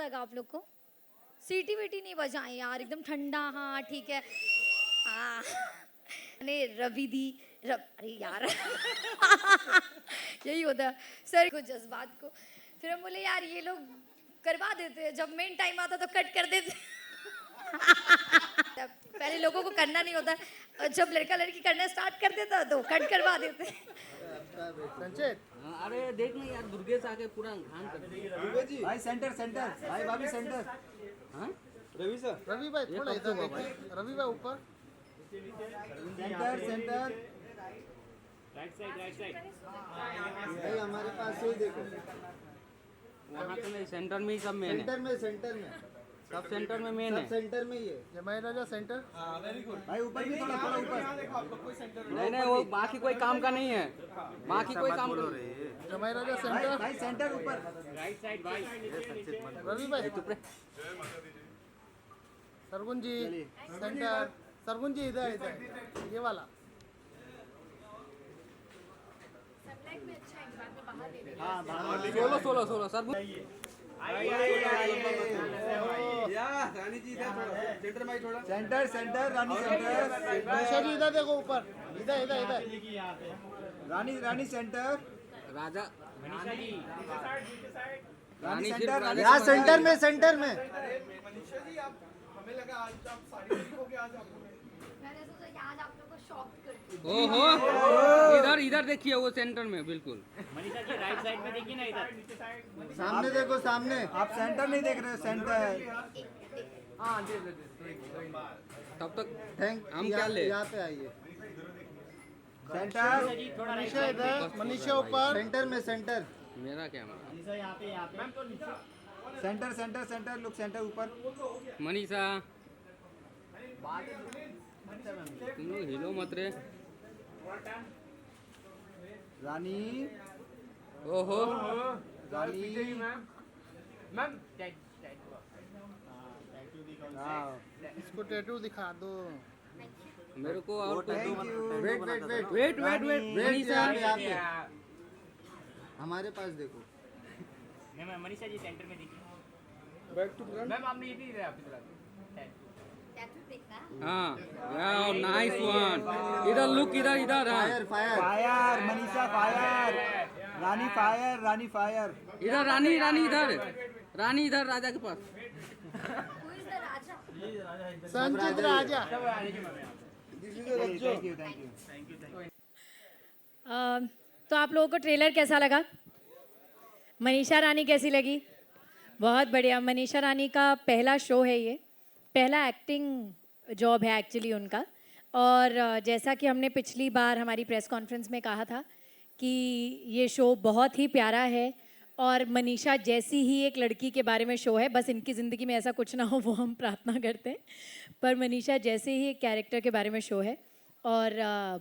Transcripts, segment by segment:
लगा आप लोग को? सीटी वीटी नहीं बजाएं यार, एकदम ठंडा। हाँ ठीक है। हाँ रवि दी अरे यार यही होता है सर को जज्बात को। फिर हम बोले यार ये लोग करवा देते हैं, जब मेन टाइम आता तो कट कर देते पहले लोगों को करना नहीं होता, और जब लड़का लड़की करना स्टार्ट कर देता तो कट करवा देते। संचित, अरे देख ना यार, दुर्गेश आके पूरा घान कर दिया। भाई सेंटर सेंटर, भाई भाभी सेंटर। हाँ रवि सर, रवि भाई थोड़ा इधर देखिए, रवि भाई ऊपर। Centre centre, right side. भाई हमारे पास से ही देखो, वहाँ तो नहीं, सेंटर में ही सब मेन है। सेंटर में सब सेंटर में मेन सब है। सेंटर में ही है। जमाई राजा सेंटर। भाई ऊपर भी थोड़ा थोड़ा ऊपर। नहीं नहीं, वो बाकी कोई काम का नहीं है, बाकी कोई काम का नहीं है। जमाई राजा भाई सेंटर। भाई सेंटर ऊपर। राइट साइड भाई। रवि भाई सरगुन जी सेंटर। सरगुन जी इधर इधर, ये वाला। Solo solo solo sir. Rani ji इधर थोड़ा सेंटर में, थोड़ा centre centre, Rani centre. Manisha ji इधर देखो ऊपर, इधर इधर इधर। रानी रानी सेंटर, राजा रानी सिर्फ सेंटर, राजा यहाँ के सेंटर में सेंटर में। मैंने सोचा कि आज आप लोग को शॉक कर ओहो, इधर इधर देखिए, वो सेंटर में बिल्कुल। मनीषा जी राइट साइड में देखिए ना, इधर सामने देखो सामने, आप सेंटर नहीं देख रहे, सेंटर। तब तक थैंक हम क्या ले? यहाँ पे आइए। सेंटर जी थोड़ा राइट मनीषा इधर, मनीषा ऊपर। सेंटर में सेंटर, मेरा कैमरा। मनीषा यहाँ पे centre centre centre, look centre ऊपर। मनीषा तुम लोग हिलो मत रे। रानी ओहो, रानी हाँ, इसको टैटू दिखा दो। मेरे को और कुछ थैंक दो। You. Wait wait wait wait wait wait, Manisha हमारे पास देखो। मैम मनीषा जी सेंटर में देखिए। मैम आपने ये नहीं दिया आपकी तरफ। टैटू देखना। हाँ, नाइस वन। इधर लुक, इधर इधर। हाँ, fire fire fire, Manisha fire, Rani fire, Rani fire. इधर रानी, रानी इधर, रानी इधर राजा के पास। Who is the Raja? Sanchit Raja. Thank you thank you. तो आप लोगों को ट्रेलर कैसा लगा? मनीषा रानी कैसी लगी? बहुत बढ़िया। मनीषा रानी का पहला शो है ये, पहला एक्टिंग जॉब है एक्चुअली उनका। और जैसा कि हमने पिछली बार हमारी प्रेस कॉन्फ्रेंस में कहा था कि ये शो बहुत ही प्यारा है और मनीषा जैसी ही एक लड़की के बारे में शो है। बस इनकी ज़िंदगी में ऐसा कुछ ना हो वो हम प्रार्थना करते हैं, पर मनीषा जैसे ही एक कैरेक्टर के बारे में शो है। और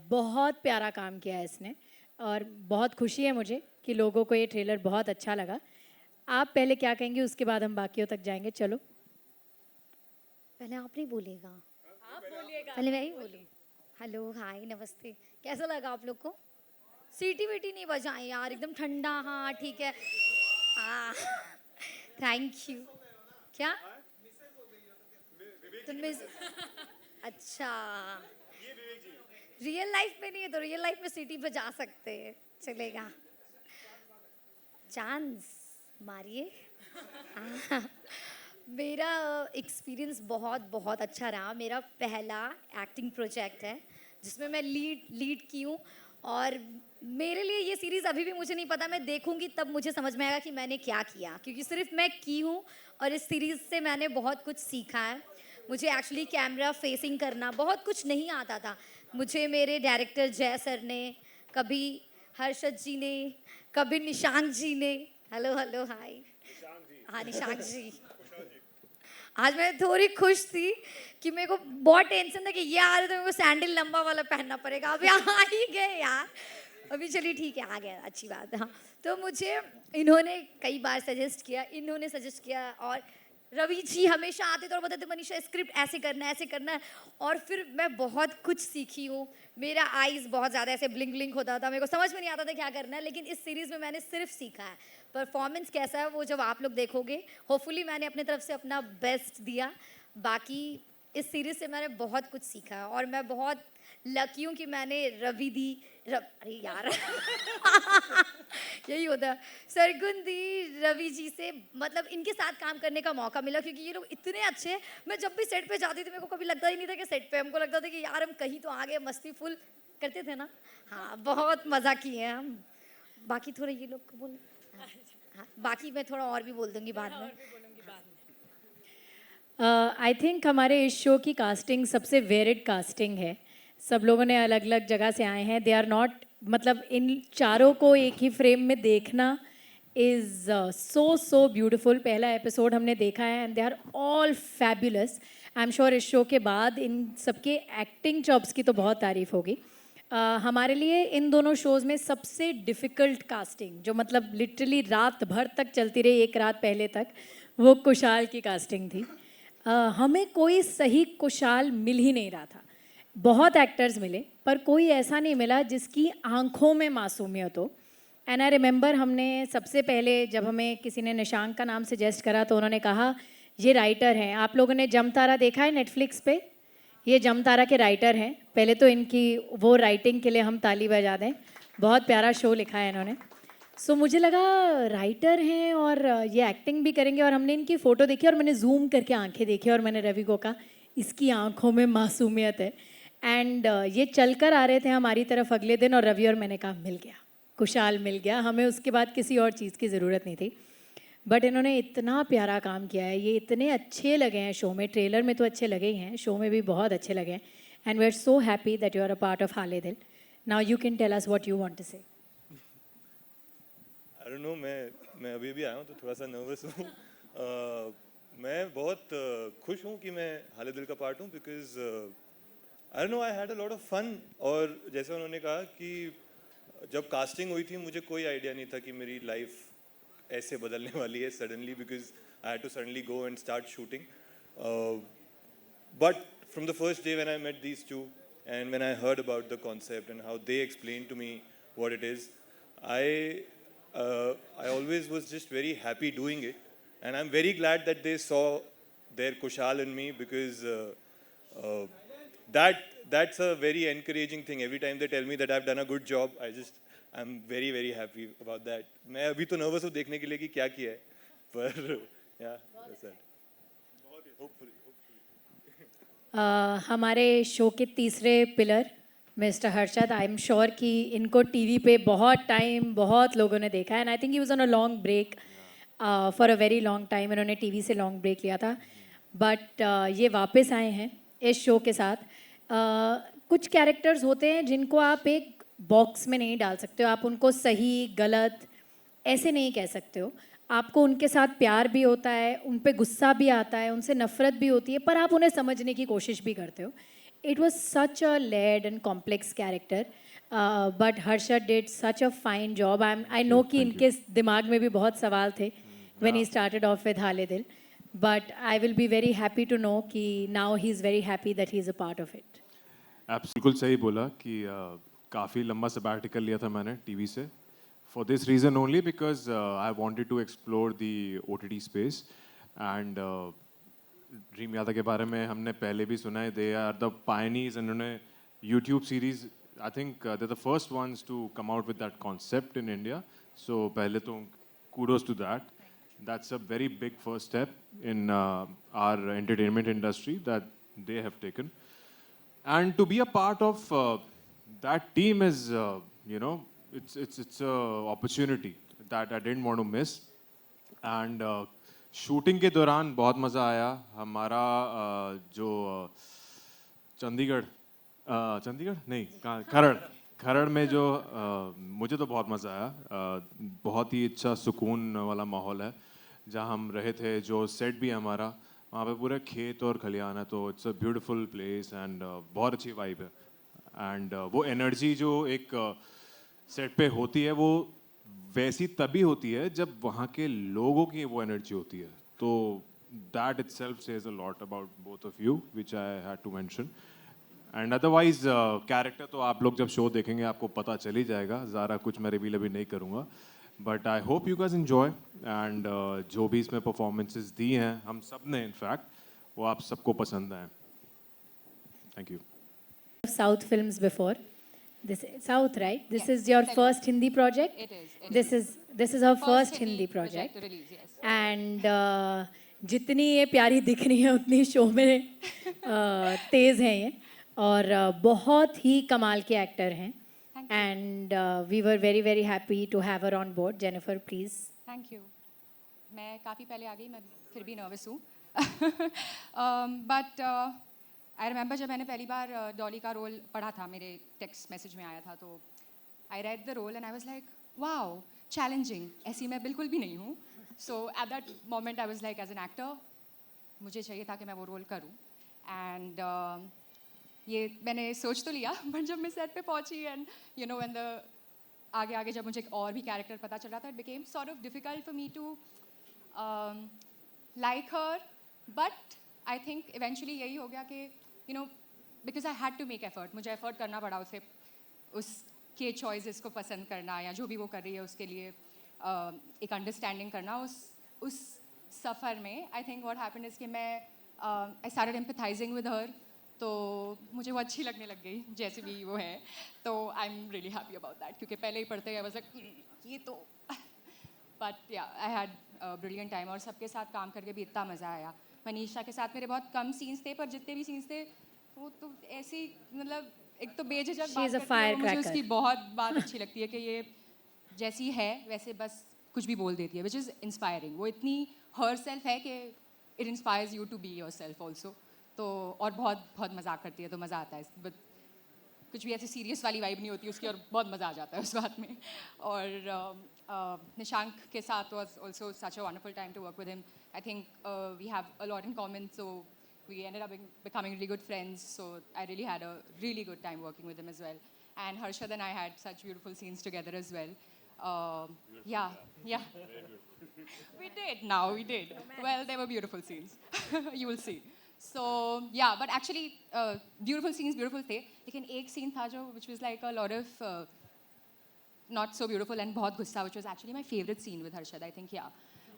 बहुत प्यारा काम किया है इसने और बहुत खुशी है मुझे कि लोगों को ये ट्रेलर बहुत अच्छा लगा। आप पहले क्या कहेंगे, उसके बाद हम बाकियों तक जाएंगे। चलो पहले आप नहीं बोलिएगा, आप बोलिएगा, पहले मैं ही बोलूँ। हेलो हाय नमस्ते, कैसा लगा आप लोग को? सीटी वीटी नहीं बजाएं यार, एकदम ठंडा। हाँ ठीक है। हाँ थैंक यू। क्या तुम मिस? अच्छा, रियल लाइफ में नहीं है तो रियल लाइफ में सीटी बजा सकते हैं, चलेगा। चांस मारिए। मेरा एक्सपीरियंस बहुत बहुत अच्छा रहा। मेरा पहला एक्टिंग प्रोजेक्ट है जिसमें मैं लीड की हूँ और मेरे लिए ये सीरीज़ अभी भी मुझे नहीं पता, मैं देखूंगी तब मुझे समझ में आएगा कि मैंने क्या किया, क्योंकि सिर्फ मैं की हूँ और इस सीरीज़ से मैंने बहुत कुछ सीखा है। मुझे एक्चुअली कैमरा फेसिंग करना बहुत कुछ नहीं आता था। मुझे मेरे डायरेक्टर जय सर ने, कभी हर्षद जी ने, कभी निशांक जी ने, हेलो हेलो हाय, हाँ निशांक जी। आज मैं थोड़ी खुश थी कि मेरे को बहुत टेंशन था कि ये आ रहे तो मेरे को सैंडल लंबा वाला पहनना पड़ेगा। अभी आ ही गए यार, अभी चलिए ठीक है आ गया, अच्छी बात है। हाँ तो मुझे इन्होंने कई बार सजेस्ट किया और रवि जी हमेशा आते थे और बताते मनीषा स्क्रिप्ट ऐसे करना है और फिर मैं बहुत कुछ सीखी हूँ। मेरा आईज बहुत ज़्यादा ऐसे ब्लिंक ब्लिंक होता था, मेरे को समझ में नहीं आता था क्या करना है, लेकिन इस सीरीज़ में मैंने सिर्फ सीखा है। परफॉर्मेंस कैसा है वो जब आप लोग देखोगे. होपफुली मैंने अपने तरफ से अपना बेस्ट दिया. बाकी इस सीरीज से मैंने बहुत कुछ सीखा है और मैं बहुत लकी हूँ कि मैंने अरे यार यही होता है, सरगुन दी, रवि जी से मतलब इनके साथ काम करने का मौका मिला क्योंकि ये लोग इतने अच्छे हैं. मैं जब भी सेट पे जाती थी मेरे को कभी लगता ही नहीं था कि सेट पे, हमको लगता था कि यार हम कहीं तो आगे मस्ती फुल करते थे ना. हाँ, बहुत मज़ा किए हैं हम. बाकी थोड़ा ये लोग को बोल. हाँ, बाकी मैं थोड़ा और भी बोल दूंगी बाद में. आई थिंक हमारे इस शो की कास्टिंग सबसे वेरिड कास्टिंग है. सब लोगों ने अलग अलग जगह से आए हैं. दे आर नॉट, मतलब इन चारों को एक ही फ्रेम में देखना इज़ सो ब्यूटिफुल. पहला एपिसोड हमने देखा है and they are all fabulous. I am sure इस शो के बाद इन सबके एक्टिंग जॉब्स की तो बहुत तारीफ होगी. हमारे लिए इन दोनों शोज़ में सबसे डिफ़िकल्ट कास्टिंग, जो मतलब लिटरली रात भर तक चलती रही, एक रात पहले तक, वो कुशाल की कास्टिंग थी. हमें कोई सही कुशाल मिल ही नहीं रहा था. बहुत एक्टर्स मिले पर कोई ऐसा नहीं मिला जिसकी आंखों में मासूमियत हो. एंड आई रिमेंबर हमने सबसे पहले जब हमें किसी ने निशांक का नाम सजेस्ट करा तो उन्होंने कहा ये राइटर हैं. आप लोगों ने जमतारा देखा है नेटफ्लिक्स पे? ये जमतारा के राइटर हैं. पहले तो इनकी वो राइटिंग के लिए हम ताली बजा दें. बहुत प्यारा शो लिखा है इन्होंने. सो मुझे लगा राइटर हैं और ये एक्टिंग भी करेंगे. और हमने इनकी फ़ोटो देखी और मैंने जूम करके आंखें देखी और मैंने रवि को कहा इसकी आंखों में मासूमियत है. एंड ये चलकर आ रहे थे हमारी तरफ अगले दिन और रवि और मैंने कहा मिल गया, कुशाल मिल गया. हमें उसके बाद किसी और चीज़ की ज़रूरत नहीं थी. बट इन्होंने इतना प्यारा काम किया है. ये इतने अच्छे लगे हैं शो में. ट्रेलर में तो अच्छे लगे ही हैं, शो में भी बहुत अच्छे लगे हैं. And we are so happy that you are a part of Haale Dil. Now you can tell us what you want to say. I don't no, मैं अभी भी आया हूँ तो थोड़ा सा नर्वस हूँ. मैं बहुत खुश हूँ कि मैं हाले दिल का पार्ट हूँ because I don't know, I had a lot of fun. और जैसे उन्होंने कहा कि जब कास्टिंग हुई थी मुझे कोई आइडिया नहीं था कि मेरी लाइफ ऐसे बदलने वाली है suddenly, because I had to suddenly go and start shooting. But from the first day when I met these two and when I heard about the concept and how they explain to me what it is, I always was just very happy doing it, and I'm very glad that they saw their Kushal in me because that's a very encouraging thing. Every time they tell me that I've done a good job, I'm very happy about that. मैं अभी तो nervous हूँ देखने के लिए कि क्या किया है, पर yeah, that's it. Hopefully. हमारे शो के तीसरे pillar mister Harshad, I am sure कि इनको टीवी पे बहुत टाइम बहुत लोगों ने देखा है. And I think he was on a long break for a very long time. इन्होंने टीवी से लॉन्ग ब्रेक लिया था बट ये वापस आए हैं इस शो के साथ. कुछ कैरेक्टर्स होते हैं जिनको आप एक बॉक्स में नहीं डाल सकते हो. आप उनको सही गलत ऐसे नहीं कह सकते हो. आपको उनके साथ प्यार भी होता है, उन पे गुस्सा भी आता है, उनसे नफ़रत भी होती है, पर आप उन्हें समझने की कोशिश भी करते हो. It was such a layered and complex character, but Harshad did such a fine job. I know कि इनके दिमाग में भी बहुत सवाल थे when he started off with हाले दिल, but I will be very happy to know कि now he is very happy that he is a part of it. बिल्कुल सही बोला कि काफ़ी लंबा सबैटिकल लिया था मैंने टीवी से for this reason only because I wanted to explore the OTT space and dream Yatra के बारे में हमने पहले भी सुना है. They are the pioneers. इन्होंने YouTube series, I think they the first ones to come out with that concept in India. So पहले तो kudos to that. That's a very big first step in our entertainment industry that they have taken. And to be a part of that team is you know it's a opportunity that I didn't want to miss. And shooting के दौरान बहुत मज़ा आया. हमारा जो चंडीगढ़ नहीं खरड़ में जो मुझे तो बहुत मज़ा आया. बहुत ही अच्छा सुकून वाला माहौल है जहाँ हम रहे थे. जो सेट भी हमारा वहाँ पे पूरा खेत और खलियान है, तो it's a beautiful place and बहुत अच्छी वाइब है. एंड वो एनर्जी जो एक सेट पे होती है वो वैसी तभी होती है जब वहाँ के लोगों की वो एनर्जी होती है. तो that itself says a lot about both of you which I had to mention. And otherwise character तो आप लोग जब शो देखेंगे आपको पता चल ही जाएगा. ज़्यादा कुछ मैं रिवील अभी नहीं करूँगा. But I hope you guys enjoy and जो भी इसमें परफॉर्मेंसेस दी हैं हम सब ने इनफैक्ट वो आप सबको पसंद आए. Thank you. South films before. This is South, right? This is your first Hindi project. It is. This is our first Hindi project. to release, yes. And जितनी ये प्यारी दिख रही है उतनी शो में तेज हैं ये और बहुत ही कमाल के एक्टर हैं. And we were very very happy to have her on board. Jennifer, please. Thank you. मैं काफ़ी पहले आ गई, मैं फिर भी नर्वस हूँ. बट आई रिमेंबर जब मैंने पहली बार डॉली का रोल पढ़ा था, मेरे टेक्स्ट मैसेज में आया था, तो I read the role and I was like wow, challenging. ऐसी मैं बिल्कुल भी नहीं हूँ. So at that moment I was like as an actor मुझे चाहिए था कि मैं वो रोल करूँ. एंड ये मैंने सोच तो लिया, बट जब मैं सेट पे पहुँची and you know when the आगे आगे जब मुझे एक और भी कैरेक्टर पता चल रहा था, it became sort of difficult for me to like her. But I think eventually यही हो गया कि you know because I had to make effort, मुझे एफर्ट करना पड़ा उसे, उसके चॉइसेस को पसंद करना या जो भी वो कर रही है उसके लिए एक अंडरस्टैंडिंग करना. उस सफ़र में I think what happened is कि मैं आई स्टार्टेड एम्पैथाइजिंग विद हर. तो मुझे वो अच्छी लगने लग गई जैसे भी वो है. तो I am really happy about that, क्योंकि पहले ही पढ़ते हुए लाइक ये तो. बट या आई हैड ब्रिलियंट टाइम और सबके साथ काम करके भी इतना मज़ा आया. मनीषा के साथ मेरे बहुत कम सीन्स थे, पर जितने भी सीन्स थे वो तो ऐसी मतलब एक तो बेझिझक बात is a करती है, मुझे firecracker. उसकी बहुत बात अच्छी लगती है कि ये जैसी है वैसे बस कुछ भी बोल देती है, विच इज़ इंस्पायरिंग. वो इतनी हर सेल्फ है कि it inspires you to be yourself also. तो और बहुत बहुत मजाक करती है, तो मज़ा आता है. बट कुछ भी ऐसी सीरियस वाली वाइब नहीं होती उसकी, और बहुत मज़ा आ जाता है उस बात में. और निशांक के साथ was also such a wonderful time to work with him. I think we have a lot in common, so we ended up becoming really good friends. So I really had a really good time working with him as well. And Harshad and I had such beautiful scenes together as well. Yeah. We did. Now we did. Well, they were beautiful scenes. You will see. So yeah, but actually beautiful scenes, beautiful थे. लेकिन एक scene था जो which was like a lot of not so beautiful and बहुत गुस्सा, which was actually my favorite scene with Harshad. I think yeah.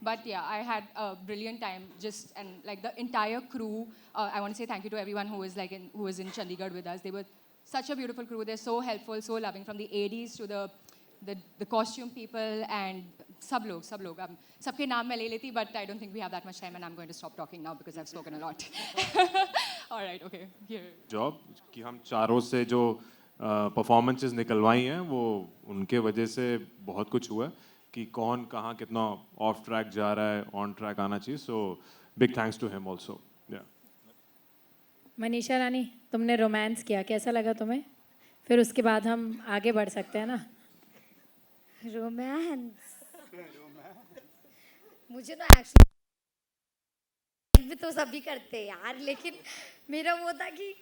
But yeah, I had a brilliant time just, and like the entire crew. I want to say thank you to everyone who was in Chandigarh with us. They were such a beautiful crew. They're so helpful, so loving, from the ADs to the costume people and सब लोग. सबके नाम मैं ले लेती, but I don't think we have that much time, and I'm going to stop talking now because I've spoken a lot. All right, okay. Here. Job कि हम चारों से जो परफॉर्मेंसेस निकलवाई हैं वो उनके वजह से बहुत कुछ हुआ कि कौन कहाँ कितना ऑफ ट्रैक जा रहा है, ऑन ट्रैक आना चाहिए. So big thanks to him also. Manisha Rani, तुमने रोमांस किया, कैसा लगा तुम्हें? फिर उसके बाद हम आगे बढ़ सकते हैं ना. रोमांस मुझे ना एक्चुअली भी तो सभी करते हैं यार, लेकिन मेरा वो था कि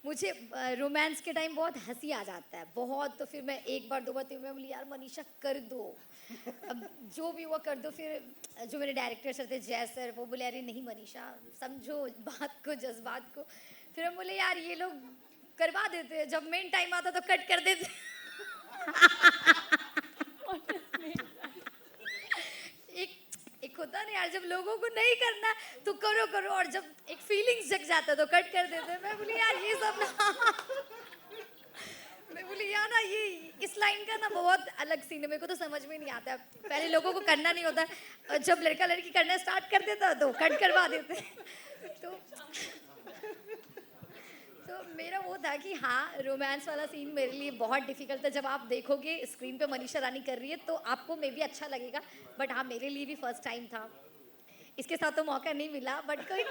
मुझे रोमांस के टाइम बहुत हंसी आ जाता है बहुत. तो फिर मैं एक बार दो बार तीन बार बोली यार मनीषा कर दो, अब जो भी वो कर दो. फिर जो मेरे डायरेक्टर सर थे जय सर, वो बोले अरे नहीं मनीषा समझो बात को, जज्बात को. फिर हम बोले यार ये लोग करवा देते हैं, जब मेन टाइम आता तो कट कर देते. एक होता नहीं यार, जब लोगों को नहीं करना तो करो, और जब एक फीलिंग्स जग जाता तो कट कर देते. मैं बोली यार ये सब ना मैं बोली यार ना ये इस लाइन का ना बहुत अलग सीन है, मेरे को तो समझ में नहीं आता. पहले लोगों को करना नहीं होता, और जब लड़का लड़की करना स्टार्ट कर देता तो कट करवा देते. तो मेरा वो था कि हाँ रोमांस वाला सीन मेरे लिए बहुत डिफिकल्ट था. जब आप देखोगे स्क्रीन पे मनीषा रानी कर रही है तो आपको मे भी अच्छा लगेगा, बट हाँ मेरे लिए भी फर्स्ट टाइम था. इसके साथ तो मौका नहीं मिला, बट कोई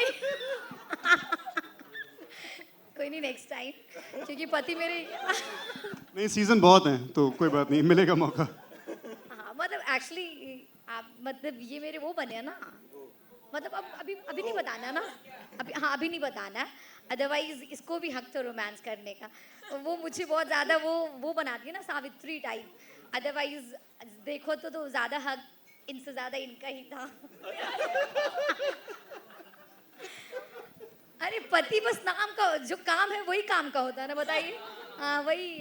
नहीं नेक्स्ट टाइम, क्योंकि पति मेरे नहीं सीजन बहुत हैं तो कोई बात नहीं, मिलेगा मौका. हाँ मतलब एक्चुअली आप मतलब ये मेरे वो बने ना, मतलब अब अभी नहीं बताना ना, अभी नहीं बताना. अदरवाइज इसको भी हक तो रोमांस करने का. वो मुझे बहुत ज़्यादा वो बनाती है ना सावित्री टाइप. अदरवाइज देखो तो ज़्यादा हक इनसे ज़्यादा इनका ही था. अरे पति बस नाम का, जो काम है वही काम का होता है ना, बताइए. हाँ वही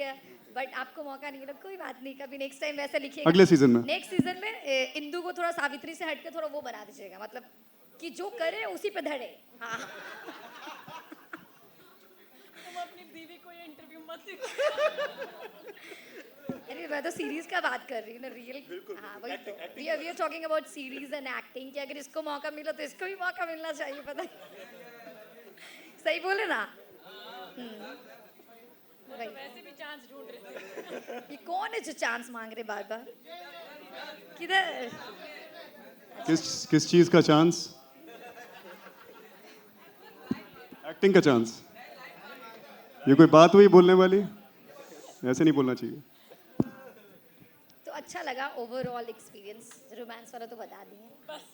बट आपको मौका नहीं मिला, कोई बात नहीं, कभी नेक्स्ट टाइम वैसे लिखिएगा। अगले सीजन में। नेक्स्ट सीजन में इंदु को थोड़ा सावित्री से हटके थोड़ा वो बना दीजिएगा, मतलब कि जो करे उसी पे धड़े। हाँ तुम अपनी बीवी को ये इंटरव्यू मत अरे मैं तो सीरीज का बात कर रही हूँ ना, रियल। हाँ वही तो, we are talking about series and acting कि अगर इसको मौका मिला तो इसको भी मौका मिलना चाहिए, पता सही बोले ना। वैसे भी चांस ढूंढ रहे थे। ये कौन है जो चांस मांग रहे बार बार? किधर? किस चीज का चांस? एक्टिंग का चांस? ये कोई बात हुई बोलने वाली? ऐसे नहीं बोलना चाहिए। तो अच्छा लगा ओवरऑल एक्सपीरियंस। रोमांस वाला तो बता दिए, बस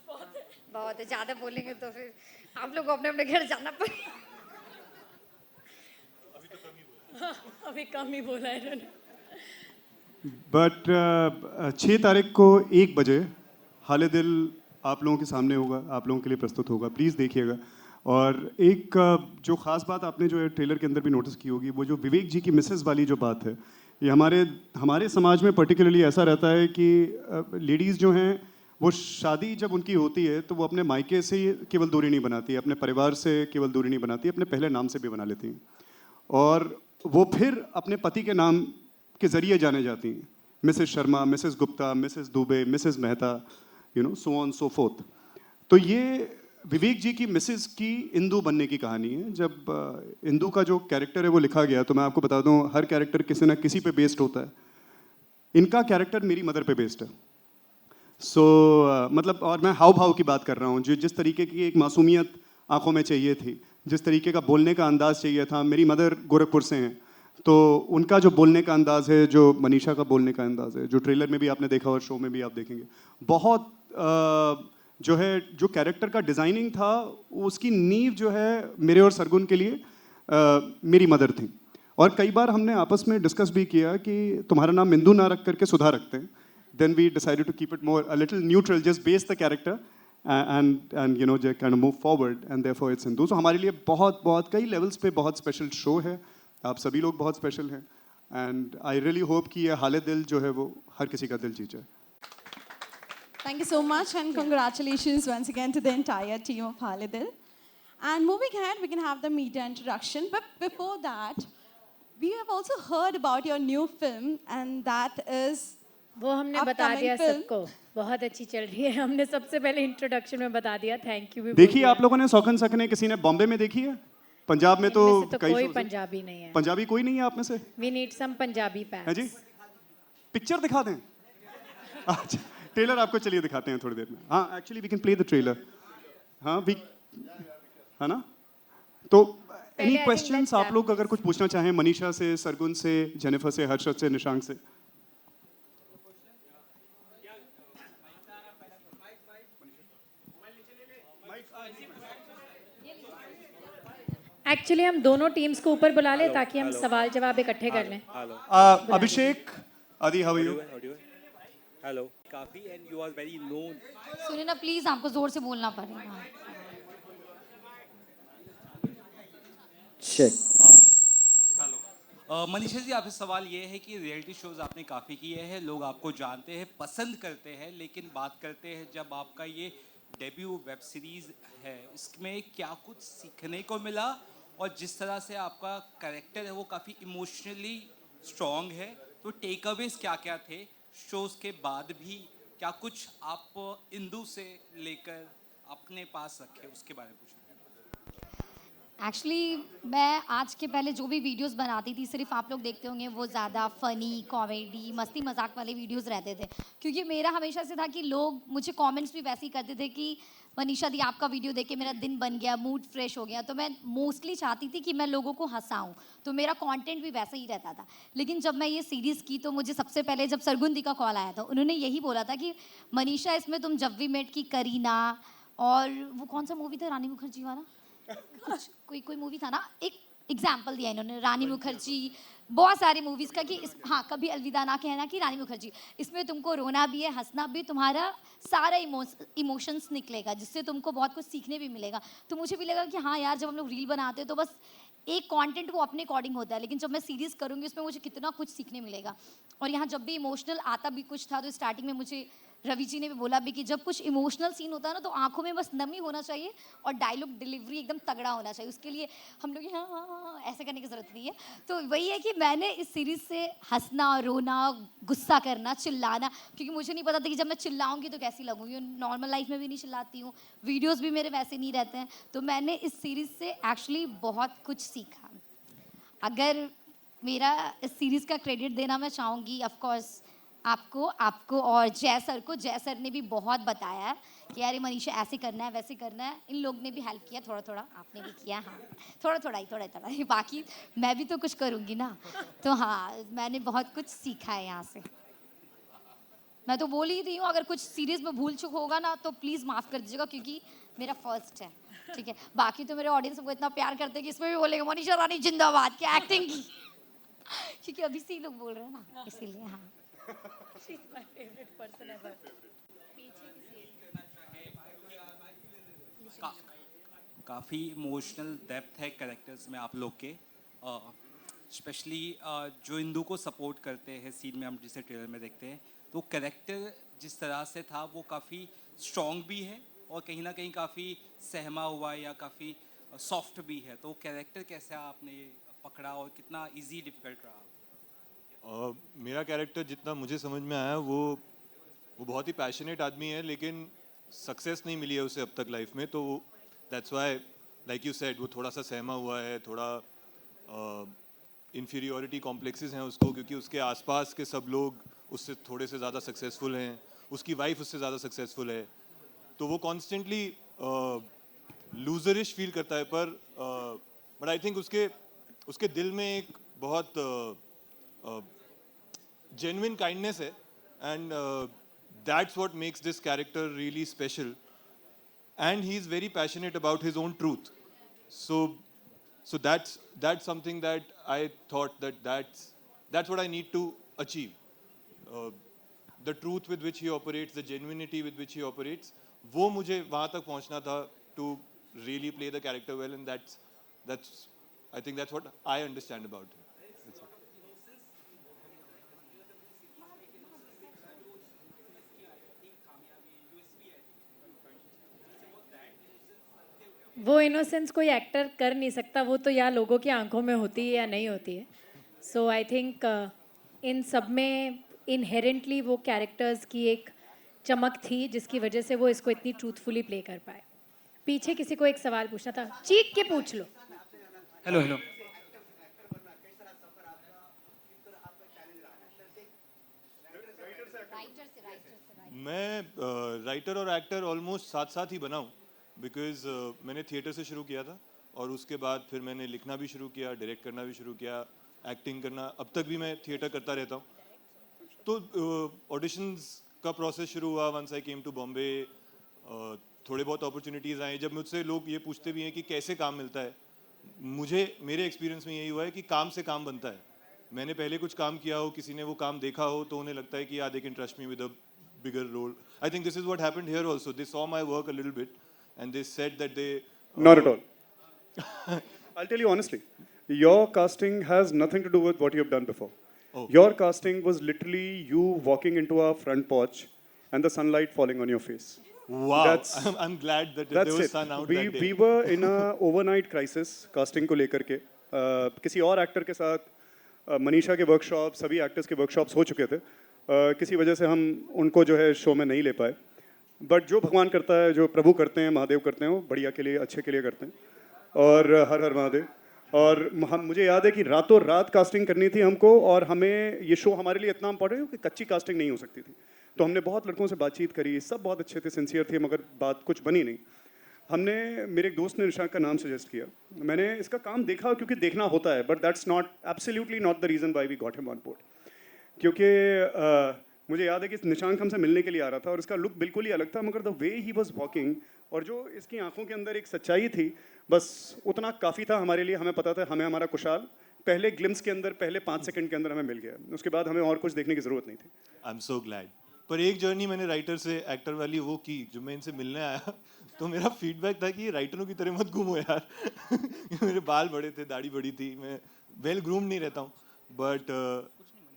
बहुत है, ज़्यादा बोलेंगे तो फिर आप लोग को अपने अपने घर जाना पड़ेगा। अभी कम ही बोला है इन्होंने। बट 6 तारीख को 1 बजे हाले दिल आप लोगों के सामने होगा, आप लोगों के लिए प्रस्तुत होगा, प्लीज़ देखिएगा। और एक जो ख़ास बात आपने जो है ट्रेलर के अंदर भी नोटिस की होगी, वो जो विवेक जी की मिसेस वाली जो बात है, ये हमारे समाज में पर्टिकुलरली ऐसा रहता है कि लेडीज़ जो हैं वो शादी जब उनकी होती है तो वो अपने मायके से केवल दूरी नहीं बनाती, अपने परिवार से केवल दूरी नहीं बनाती, अपने पहले नाम से भी बना लेती हैं, और वो फिर अपने पति के नाम के ज़रिए जाने जाती हैं, Mrs Sharma, Mrs Gupta, Mrs Dubey, Mrs Mehta, so on so fourth. तो ये विवेक जी की मिसेस की इंदु बनने की कहानी है। जब इंदु का जो कैरेक्टर है वो लिखा गया, तो मैं आपको बता दूं, हर कैरेक्टर किसी ना किसी पे बेस्ड होता है। इनका कैरेक्टर मेरी मदर पे बेस्ड है। मतलब, और मैं हाव भाव की बात कर रहा हूँ, जो जिस तरीके की एक मासूमियत आंखों में चाहिए थी, जिस तरीके का बोलने का अंदाज़ चाहिए था। मेरी मदर गोरखपुर से हैं, तो उनका जो बोलने का अंदाज़ है, जो मनीषा का बोलने का अंदाज़ है, जो ट्रेलर में भी आपने देखा और शो में भी आप देखेंगे, बहुत जो कैरेक्टर का डिज़ाइनिंग था, उसकी नींव जो है मेरे और सरगुन के लिए मेरी मदर थी। और कई बार हमने आपस में डिस्कस भी किया कि तुम्हारा नाम इंदु ना रख करके सुधा रखते हैं। Then we decided to keep it more a little neutral, just base the character and kind of move forward, and therefore it's Hindu. So हमारे लिए बहुत कई लेवल्स पे बहुत स्पेशल शो है। आप सभी लोग बहुत स्पेशल हैं, and I really hope कि ये हाले दिल जो है वो हर किसी का दिल जीत जाए। Thank you so much, and congratulations once again to the entire team of Hale Dil. And moving ahead, we can have the media introduction. But before that, we have also heard about your new film, and that is वो हमने बता दिया सबको, बहुत अच्छी चल रही है। हमने सबसे पहले इंट्रोडक्शन में बता दिया, थैंक यू भी। देखिए आप लोगों ने सौखन सकने किसी ने बॉम्बे में देखी है? पंजाब में तो कोई पंजाबी नहीं है। पंजाबी कोई नहीं है आप में से? We need some Punjabi packs. है जी, पिक्चर दिखा दें? अच्छा, ट्रेलर आपको चलिए दिखाते हैं थोड़ी देर में। हाँ, actually we can play the trailer. हाँ, है ना? तो एनी क्वेश्चंस आप लोग अगर कुछ पूछना चाहें मनीषा से, सरगुन से, जेनिफर से, हर्षद से, निशांक से? एक्चुअली हम दोनों टीम्स को ऊपर बुला लें ताकि हम सवाल जवाब इकट्ठे कर लें। Abhishek, Adi, how are you? Hello, काफी and you are very known. सुनिए ना प्लीज, आपको जोर से बोलना पड़ेगा। चेक। हेलो मनीषा जी, आपसे सवाल ये है कि रियलिटी शोज आपने काफ़ी किए हैं, लोग आपको जानते हैं, पसंद करते हैं, लेकिन बात करते हैं जब आपका ये डेब्यू वेब सीरीज़ है, इसमें क्या कुछ सीखने को मिला? और जिस तरह से आपका कैरेक्टर है वो काफ़ी इमोशनली स्ट्रॉन्ग है, तो टेक अवेज क्या क्या थे शोज़ के बाद भी? क्या कुछ आप इंदु से लेकर अपने पास रखे, उसके बारे में पूछना। एक्चुअली मैं आज के पहले जो भी वीडियोस बनाती थी, सिर्फ आप लोग देखते होंगे वो ज़्यादा फ़नी, कॉमेडी, मस्ती मजाक वाले वीडियोस रहते थे, क्योंकि मेरा हमेशा से था कि लोग मुझे कमेंट्स भी वैसे ही करते थे कि मनीषा दी आपका वीडियो देख के मेरा दिन बन गया, मूड फ्रेश हो गया। तो मैं मोस्टली चाहती थी कि मैं लोगों को हंसाऊं, तो मेरा कंटेंट भी वैसा ही रहता था। लेकिन जब मैं ये सीरीज़ की तो मुझे सबसे पहले जब सरगुन दी का कॉल आया था, उन्होंने यही बोला था कि मनीषा इसमें तुम जब वी मेट की करीना, और वो कौन सा मूवी था रानी मुखर्जी वाला, कुछ कोई मूवी था ना, एक एग्जाम्पल दिया इन्होंने, रानी मुखर्जी, बहुत सारी मूवीज़ का कि हाँ कभी अलविदा ना कहना की रानी मुखर्जी, इसमें तुमको रोना भी है, हंसना भी, तुम्हारा सारा इमोशंस निकलेगा, जिससे तुमको बहुत कुछ सीखने भी मिलेगा। तो मुझे भी लगा कि हाँ यार, जब हम लोग रील बनाते हैं तो बस एक कंटेंट वो अपने अकॉर्डिंग होता है, लेकिन जब मैं सीरीज़ करूँगी उसमें मुझे कितना कुछ सीखने मिलेगा। और यहाँ जब भी इमोशनल आता भी कुछ था तो स्टार्टिंग में मुझे रवि जी ने भी बोला भी कि जब कुछ इमोशनल सीन होता है ना तो आंखों में बस नमी होना चाहिए और डायलॉग डिलीवरी एकदम तगड़ा होना चाहिए, उसके लिए हम लोग हाँ हाँ हाँ ऐसे करने की ज़रूरत नहीं है। तो वही है कि मैंने इस सीरीज़ से हंसना, रोना, गुस्सा करना, चिल्लाना, क्योंकि मुझे नहीं पता था कि जब मैं चिल्लाऊंगी तो कैसी लगूंगी। नॉर्मल लाइफ में भी नहीं चिल्लाती हूँ, वीडियोज़ भी मेरे वैसे नहीं रहते हैं। तो मैंने इस सीरीज़ से एक्चुअली बहुत कुछ सीखा। अगर मेरा इस सीरीज़ का क्रेडिट देना मैं चाहूँगी ऑफकोर्स आपको और जय सर को। जय सर ने भी बहुत बताया है कि यार मनीषा ऐसे करना है, वैसे करना है। इन लोग ने भी हेल्प किया थोड़ा थोड़ा, आपने भी किया, हाँ थोड़ा ही, बाकी मैं भी तो कुछ करूँगी ना। तो हाँ, मैंने बहुत कुछ सीखा है यहाँ से। मैं तो बोल ही रही हूँ, अगर कुछ सीरीज में भूल चूक होगा ना तो प्लीज़ माफ़ कर दीजिएगा, क्योंकि मेरा फर्स्ट है, ठीक है। बाकी तो मेरे ऑडियंस को इतना प्यार करते हैं कि इसमें भी बोलेंगे मनीषा रानी जिंदाबाद, क्या एक्टिंग की, क्योंकि अभी से ही लोग बोल रहे हैं ना, इसीलिए। हाँ, काफ़ी इमोशनल डेप्थ है कैरेक्टर्स में आप लोग के, स्पेशली जो इंदू को सपोर्ट करते हैं सीन में, हम जिसे ट्रेलर में देखते हैं, तो कैरेक्टर जिस तरह से था वो काफ़ी स्ट्रॉन्ग भी है और कहीं ना कहीं काफ़ी सहमा हुआ या काफ़ी सॉफ्ट भी है। तो कैरेक्टर कैसे आपने पकड़ा और कितना इजी डिफिकल्ट रहा? मेरा कैरेक्टर जितना मुझे समझ में आया वो बहुत ही पैशनेट आदमी है, लेकिन सक्सेस नहीं मिली है उसे अब तक लाइफ में। तो that's why like you said वो थोड़ा सा सहमा हुआ है, थोड़ा इन्फीरियोरिटी कॉम्प्लेक्सेस हैं उसको, क्योंकि उसके आसपास के सब लोग उससे थोड़े से ज़्यादा सक्सेसफुल हैं, उसकी वाइफ उससे ज़्यादा सक्सेसफुल है, तो वो कॉन्स्टेंटली लूजरिश फील करता है। पर बट आई थिंक उसके दिल में एक बहुत genuine kindness है, and that's what makes this character really special, and he's very passionate about his own truth. So that's something that I thought that's what I need to achieve. The truth with which he operates, the genuinity with which he operates, वो मुझे वहाँ तक पहुँचना था to really play the character well, and that's I think that's what I understand about him. That's it. वो innocence कोई actor कर नहीं सकता, वो तो या लोगों की आंखों में होती है या नहीं होती है। सो आई थिंक इन सब में इनहेरेंटली वो कैरेक्टर्स की एक चमक थी जिसकी वजह से वो इसको इतनी ट्रूथफुली प्ले कर पाए। पीछे किसी को एक सवाल पूछना था, चीख के पूछ लो। Hello hello. मैं राइटर और एक्टर ऑलमोस्ट साथ साथ ही बना हूँ, बिकॉज मैंने थिएटर से शुरू किया था और उसके बाद फिर मैंने लिखना भी शुरू किया, डायरेक्ट करना भी शुरू किया, एक्टिंग करना, अब तक भी मैं थिएटर करता रहता हूँ। तो ऑडिशंस का प्रोसेस शुरू हुआ once I came to Bombay, थोड़े बहुत अपॉर्चुनिटीज़ आए। जब मुझसे लोग ये पूछते भी हैं कि कैसे काम मिलता है, मेरे एक्सपीरियंस में यही हुआ है कि काम से काम बनता है। मैंने पहले कुछ काम किया हो, किसी ने वो काम देखा हो, तो उन्हें लगता है कि they can trust me with a bigger role. I think this is what happened here also. They saw my work a little bit and they said that they... Not at all. I'll tell you honestly, your casting has nothing to do with what you have done before. Oh. Your casting was literally you walking into our front porch and the sunlight falling on your face. Wow. I'm glad that there was sun out that day. We were in a overnight crisis casting को लेकर के, किसी और actor के साथ मनीषा के workshop, सभी actors के वर्कशॉप्स हो चुके थे। किसी वजह से हम उनको जो है शो में नहीं ले पाए, बट जो भगवान करता है, जो प्रभु करते हैं, महादेव करते हैं, वो बढ़िया के लिए, अच्छे के लिए करते हैं। और हर हर महादेव। और मुझे याद है कि रातों रात कास्टिंग करनी थी हमको, और हमें ये शो हमारे लिए इतना इम्पोर्टेंट है कि कच्ची कास्टिंग नहीं हो सकती थी। तो हमने बहुत लड़कों से बातचीत करी, सब बहुत अच्छे थे, सिंसियर थे, मगर बात कुछ बनी नहीं। मेरे एक दोस्त ने निशांक का नाम सजेस्ट किया, मैंने इसका काम देखा क्योंकि देखना होता है, but that's not absolutely not the reason why we got him on board. क्योंकि मुझे याद है कि निशांक हमसे मिलने के लिए आ रहा था और इसका लुक बिल्कुल ही अलग था, मगर the way he was walking और जो इसकी आंखों के अंदर एक सच्चाई थी, बस उतना काफ़ी था हमारे लिए। हमें पता था हमें हमारा कुशाल पहले ग्लिम्स के अंदर, पहले 5 सेकंड के अंदर हमें मिल गया। उसके बाद हमें और कुछ देखने की ज़रूरत नहीं थी। I am so glad. पर एक जर्नी मैंने राइटर से एक्टर वाली वो की, जो मैं इनसे मिलने आया तो मेरा फीडबैक था कि ये राइटरों की तरह मत घूमो यार। मेरे बाल बड़े थे, दाढ़ी बड़ी थी, मैं वेल ग्रूम नहीं रहता हूँ, बट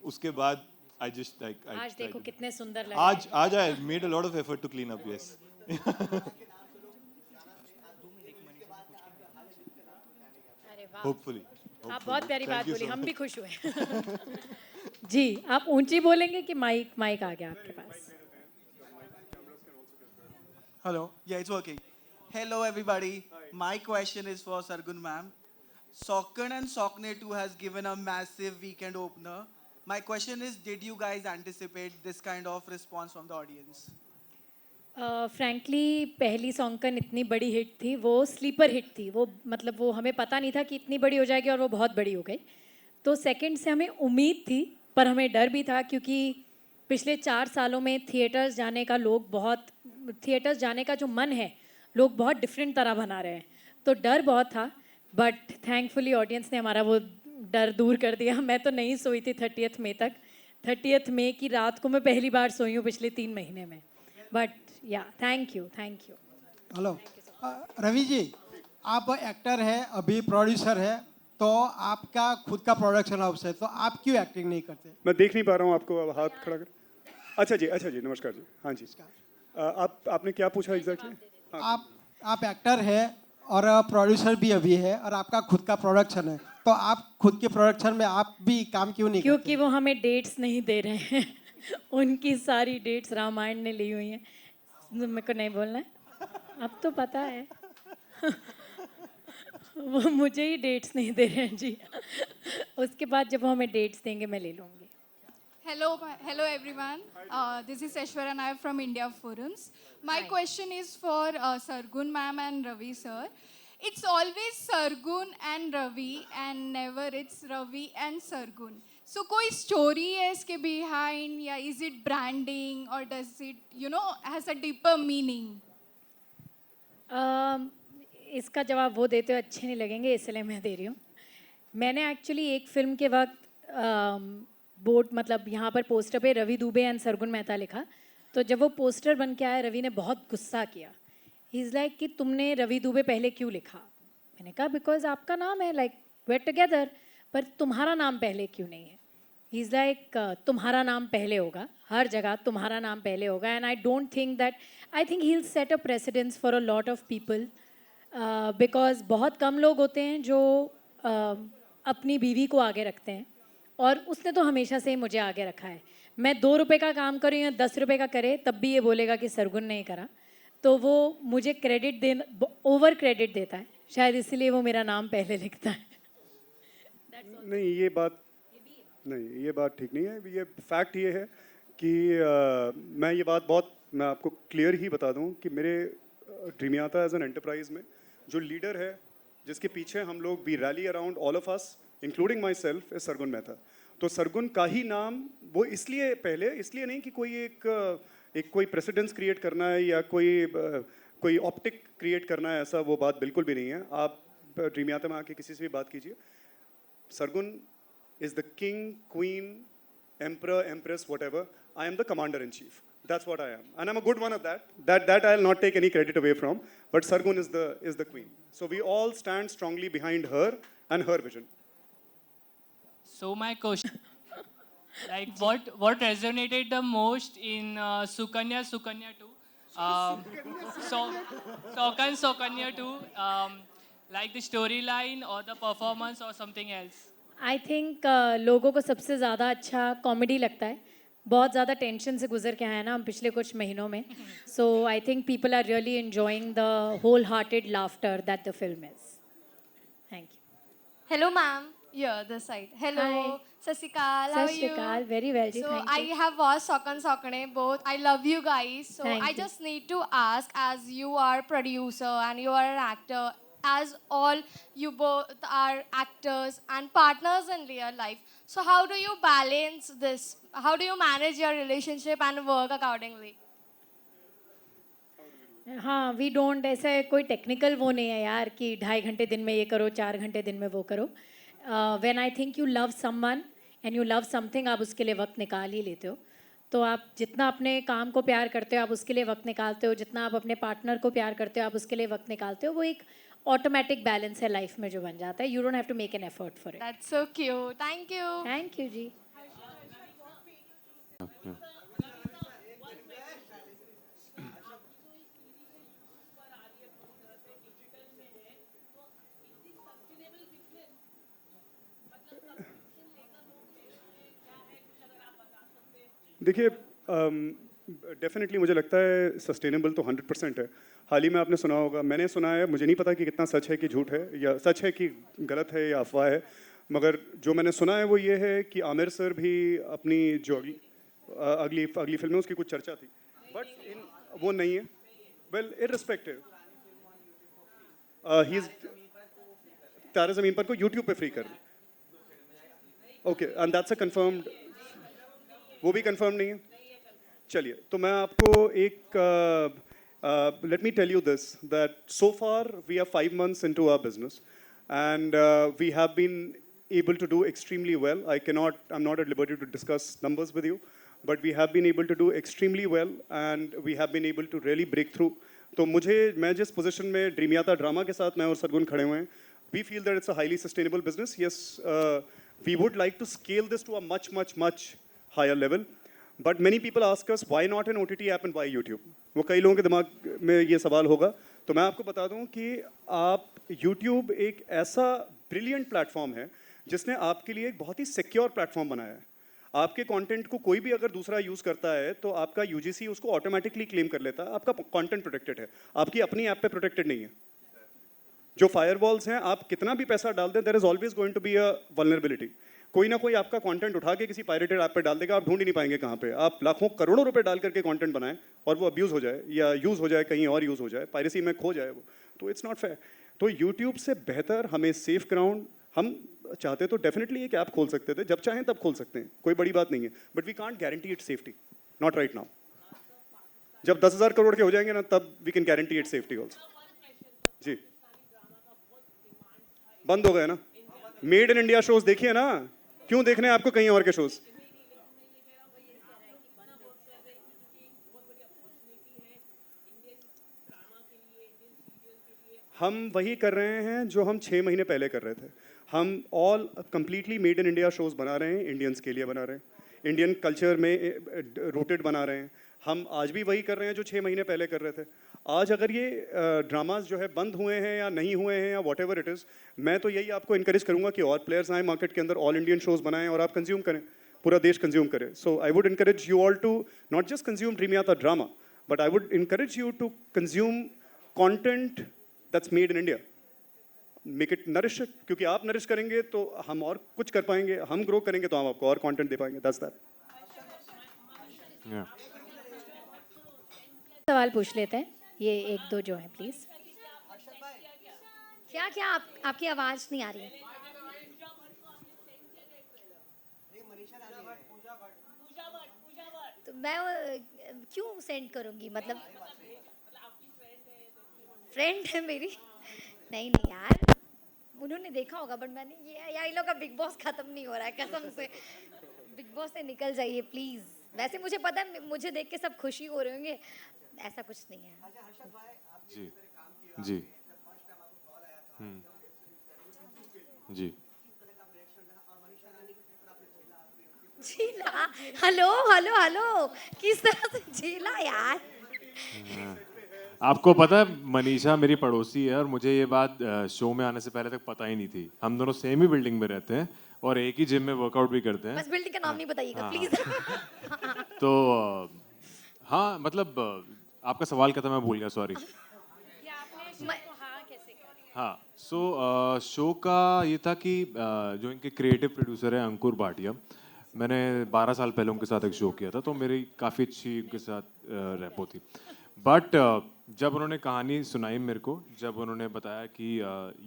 उसके बाद आई जस्ट लाइक आज देखो कितने सुंदर लग रहे हैं। आज I made a lot of effort to clean up. Yes. अरे वाह, होपफुली आप बहुत प्यारी बात बोली, हम भी खुश हुए। जी, आप ऊंची बोलेंगे कि माइक आ गया आपके पास? Hello. Yeah, it's working. Hello, everybody. My question is for Sargun ma'am. Socken and Sockne 2 has given a massive weekend opener. My question is, did you guys anticipate this kind of response from the audience? Frankly पहली सॉन्कन इतनी बड़ी hit थी, वो sleeper hit थी, वो मतलब वो हमें पता नहीं था कि इतनी बड़ी हो जाएगी और वो बहुत बड़ी हो गई। तो सेकंड से हमें उम्मीद थी, पर हमें डर भी था, क्योंकि पिछले 4 सालों में थिएटर्स जाने का जो मन है, लोग बहुत डिफरेंट तरह बना रहे हैं, तो डर बहुत था। बट थैंकफुली ऑडियंस ने हमारा वो डर दूर कर दिया। मैं तो नहीं सोई थी 30th मई तक। 30th मई की रात को मैं पहली बार सोई हूँ पिछले 3 महीने में। बट या thank you. Hello Ravi ji, आप एक्टर हैं, अभी प्रोड्यूसर है, तो आपका खुद का प्रोडक्शन हाउस है, तो आप क्यों एक्टिंग नहीं करते? मैं देख नहीं पा रहा हूँ आपको, अब हाथ खड़ा कर। अच्छा जी, नमस्कार जी। हाँ जी, आपने क्या पूछा एग्जैक्टली? आप एक्टर है और प्रोड्यूसर भी अभी है, और आपका खुद का प्रोडक्शन है, तो आप खुद के प्रोडक्शन में आप भी काम क्यों नहीं क्योंकि वो हमें डेट्स नहीं दे रहे हैं। उनकी सारी डेट्स रामायण ने ली हुई हैं। मेरे को नहीं बोलना है, अब तो पता है। वो मुझे ही डेट्स नहीं दे रहे हैं जी। उसके बाद जब वो हमें डेट्स देंगे मैं ले लूँगी। Hello everyone. This is Aishwarya Nair from India Forums. My question is for Sargun ma'am and Ravi sir. It's always Sargun and Ravi and never it's Ravi and Sargun. So कोई story है इसके behind, या is it branding or does it has a deeper meaning? इसका जवाब वो देते हुए अच्छे नहीं लगेंगे, इसलिए मैं दे रही हूँ। मैंने एक्चुअली एक फिल्म के वक्त बोर्ड मतलब यहाँ पर पोस्टर पे रवि दुबे एंड सरगुन मेहता लिखा, तो जब वो पोस्टर बन के आया रवि ने बहुत गुस्सा किया। ही इज़ लाइक कि तुमने रवि दुबे पहले क्यों लिखा? मैंने कहा बिकॉज आपका नाम है, लाइक वे टुगेदर, पर तुम्हारा नाम पहले क्यों नहीं है? ही इज़ लाइक तुम्हारा नाम पहले होगा, हर जगह तुम्हारा नाम पहले होगा। And I don't think that, I think he will set a precedence for a lot of people, because बहुत कम लोग होते हैं जो अपनी बीवी को आगे रखते हैं, और उसने तो हमेशा से ही मुझे आगे रखा है। मैं 2 रुपए का काम करूँ या 10 रुपए का करे, तब भी ये बोलेगा कि सरगुन ने करा। तो वो मुझे ओवर क्रेडिट देता है, शायद इसीलिए वो मेरा नाम पहले लिखता है। नहीं, ये बात ठीक नहीं है। ये फैक्ट ये है कि मैं आपको क्लियर ही बता दूं कि मेरे ड्रीमियाता एज एन एंटरप्राइज में जो लीडर है, जिसके पीछे हम लोग we rally around all of us including myself, is Sargun Mehta. तो सरगुन का ही नाम वो इसलिए नहीं कि कोई प्रेसिडेंस क्रिएट करना है या कोई ऑप्टिक क्रिएट करना है, ऐसा वो बात बिल्कुल भी नहीं है। आप ड्रीमियाता में आके किसी से भी बात कीजिए, Sargun is the king, queen, emperor, empress, whatever. I am the commander in chief. That's what I am, and I'm a good one at that. That I'll not take any credit away from. But Sargun is the queen. So we all stand strongly behind her and her vision. So my question, like, what resonated the most in Sukanya 2? Sukanya 2, like the storyline or the performance or something else? I think लोगों को सबसे ज़्यादा अच्छा comedy लगता है। बहुत ज़्यादा tension से गुजर के आए हैं ना हम पिछले कुछ महीनों में, so I think people are really enjoying the whole hearted laughter that the film is. Thank you. Hello ma'am, this side. Hello. Hi. Sasikal, how are you? Sasikal, very well. So Thank you. I have watched Sokan Sokane both. I love you guys. So Thank I you. just need to ask, as you are producer and you are an actor, as all you both are actors and partners in real life. So how do you balance this? How do you manage your relationship and work accordingly? हाँ, we don't, ऐसा है कोई technical वो नहीं है यार कि 2.5 घंटे दिन में ये करो, 4 घंटे दिन में वो करो. When I think you love someone and you love something, आप उसके लिए वक्त निकाल ही लेते हो. तो आप जितना अपने काम को प्यार करते हो आप उसके लिए वक्त निकालते हो, जितना आप अपने पार्टनर को प्यार करते हो आप उसके लिए वक्त निकालते हो. वो एक ऑटोमेटिक बैलेंस है लाइफ में जो बन जाता है. You don't have to make an effort for it. That's so cute. Thank you. Thank you ji. देखिए डेफिनेटली मुझे लगता है सस्टेनेबल तो 100% है. हाल ही में आपने सुना होगा, मैंने सुना है, मुझे नहीं पता कि कितना सच है कि झूठ है, या सच है कि गलत है या अफवाह है, मगर जो मैंने सुना है वो ये है कि आमिर सर भी अपनी जो अगली फिल्म में उसकी कुछ चर्चा थी, बट वो नहीं है. वेल इररिस्पेक्टिव, ही इज तारे ज़मीन पर को यूट्यूब पे फ्री कर दें. Okay, and that's a confirmed, वो भी कंफर्म नहीं है. चलिए, तो मैं आपको एक let me tell you this, that so far we are 5 months into our business and we have been able to do extremely well. I'm not at liberty to discuss numbers with you, but we have been able to do extremely well and we have been able to really break through. तो मैं जिस position में dream Yatra drama के साथ मैं और सरगुन खड़े हुए हैं, we feel that it's a highly sustainable business. Yes, we would like to scale this to a much higher level. But many people ask us, why not an OTT app and why YouTube? वो कई लोगों के दिमाग में ये सवाल होगा. तो मैं आपको बता दूं कि YouTube एक ऐसा ब्रिलियंट प्लेटफॉर्म है जिसने आपके लिए एक बहुत ही सिक्योर प्लेटफॉर्म बनाया है. आपके कंटेंट को कोई भी अगर दूसरा यूज़ करता है तो आपका UGC उसको ऑटोमेटिकली क्लेम कर लेता है. आपका कंटेंट प्रोटेक्टेड है, आपकी अपनी ऐप पे प्रोटेक्टेड नहीं है. जो फायरवॉल्स हैं, आप कितना भी पैसा डाल दें, there is always going to be a vulnerability. कोई ना कोई आपका कंटेंट उठा के किसी पायरेटेड ऐप पे डाल देगा, आप ढूंढ ही नहीं पाएंगे कहाँ पे. आप लाखों करोड़ों रुपए डाल करके कंटेंट बनाएं और वो अब्यूज़ हो जाए या यूज़ हो जाए, कहीं और यूज़ हो जाए, पायरेसी में खो जाए वो, तो इट्स नॉट फेयर. तो यूट्यूब से बेहतर हमें सेफ ग्राउंड, हम चाहते तो डेफिनेटली एक ऐप खोल सकते थे, जब चाहें तब खोल सकते हैं, कोई बड़ी बात नहीं है, but we can't guarantee it safety, not right now. जब 10,000 करोड़ के हो जाएंगे ना, तब we can guarantee it safety also. जी, बंद हो गए ना. मेड इन इंडिया शोज देखिए ना, क्यों देखने हैं आपको कहीं और के शोज? हम वही कर रहे हैं जो हम 6 महीने पहले कर रहे थे. हम all completely made in India shows बना रहे हैं, इंडियंस के लिए बना रहे हैं, इंडियन कल्चर में रूटेड बना रहे हैं. हम आज भी वही कर रहे हैं जो 6 महीने पहले कर रहे थे. आज अगर ये ड्रामाज जो है बंद हुए हैं या नहीं हुए हैं या व्हाटएवर इट इज़, मैं तो यही आपको इनकरेज करूंगा कि और प्लेयर्स आए मार्केट के अंदर, ऑल इंडियन शोज बनाएं और आप कंज्यूम करें, पूरा देश कंज्यूम करे. So I would encourage you all to not just consume dream Yatra drama, but I would encourage you to consume content that's made in India. Make it nourish, क्योंकि आप nourish करेंगे तो हम और कुछ कर पाएंगे, हम ग्रो करेंगे तो हम आपको और कंटेंट दे पाएंगे. That's that. सवाल पूछ लेते हैं, ये 1-2 जो है प्लीज. क्या आपकी आवाज नहीं आ रही है. तो मैं क्यों सेंड करूंगी, मतलब फ्रेंड है मेरी. नहीं यार, उन्होंने देखा होगा, बट मैंने ये इन लोग का बिग बॉस खत्म नहीं हो रहा है, कसम से. बिग बॉस से निकल जाइए प्लीज. वैसे मुझे पता है, मुझे देख के सब खुशी हो रहे होंगे, ऐसा कुछ नहीं है. जी जी जी. झीला, हेलो, किस तरह से झीला यार. आपको पता है मनीषा मेरी पड़ोसी है और मुझे ये बात शो में आने से पहले तक पता ही नहीं थी. हम दोनों सेम ही बिल्डिंग में रहते हैं और एक ही जिम में वर्कआउट भी करते हैं. बस बिल्डिंग का नाम नहीं बताइएगा प्लीज. तो हाँ, मतलब आपका सवाल क्या था, मैं भूल गया, सॉरी. हाँ, सो शो का ये था कि जो इनके क्रिएटिव प्रोड्यूसर हैं अंकुर भाटिया, मैंने 12 साल पहले उनके साथ एक शो किया था, तो मेरी काफ़ी अच्छी उनके साथ रैपो थी. बट जब उन्होंने कहानी सुनाई मेरे को, जब उन्होंने बताया कि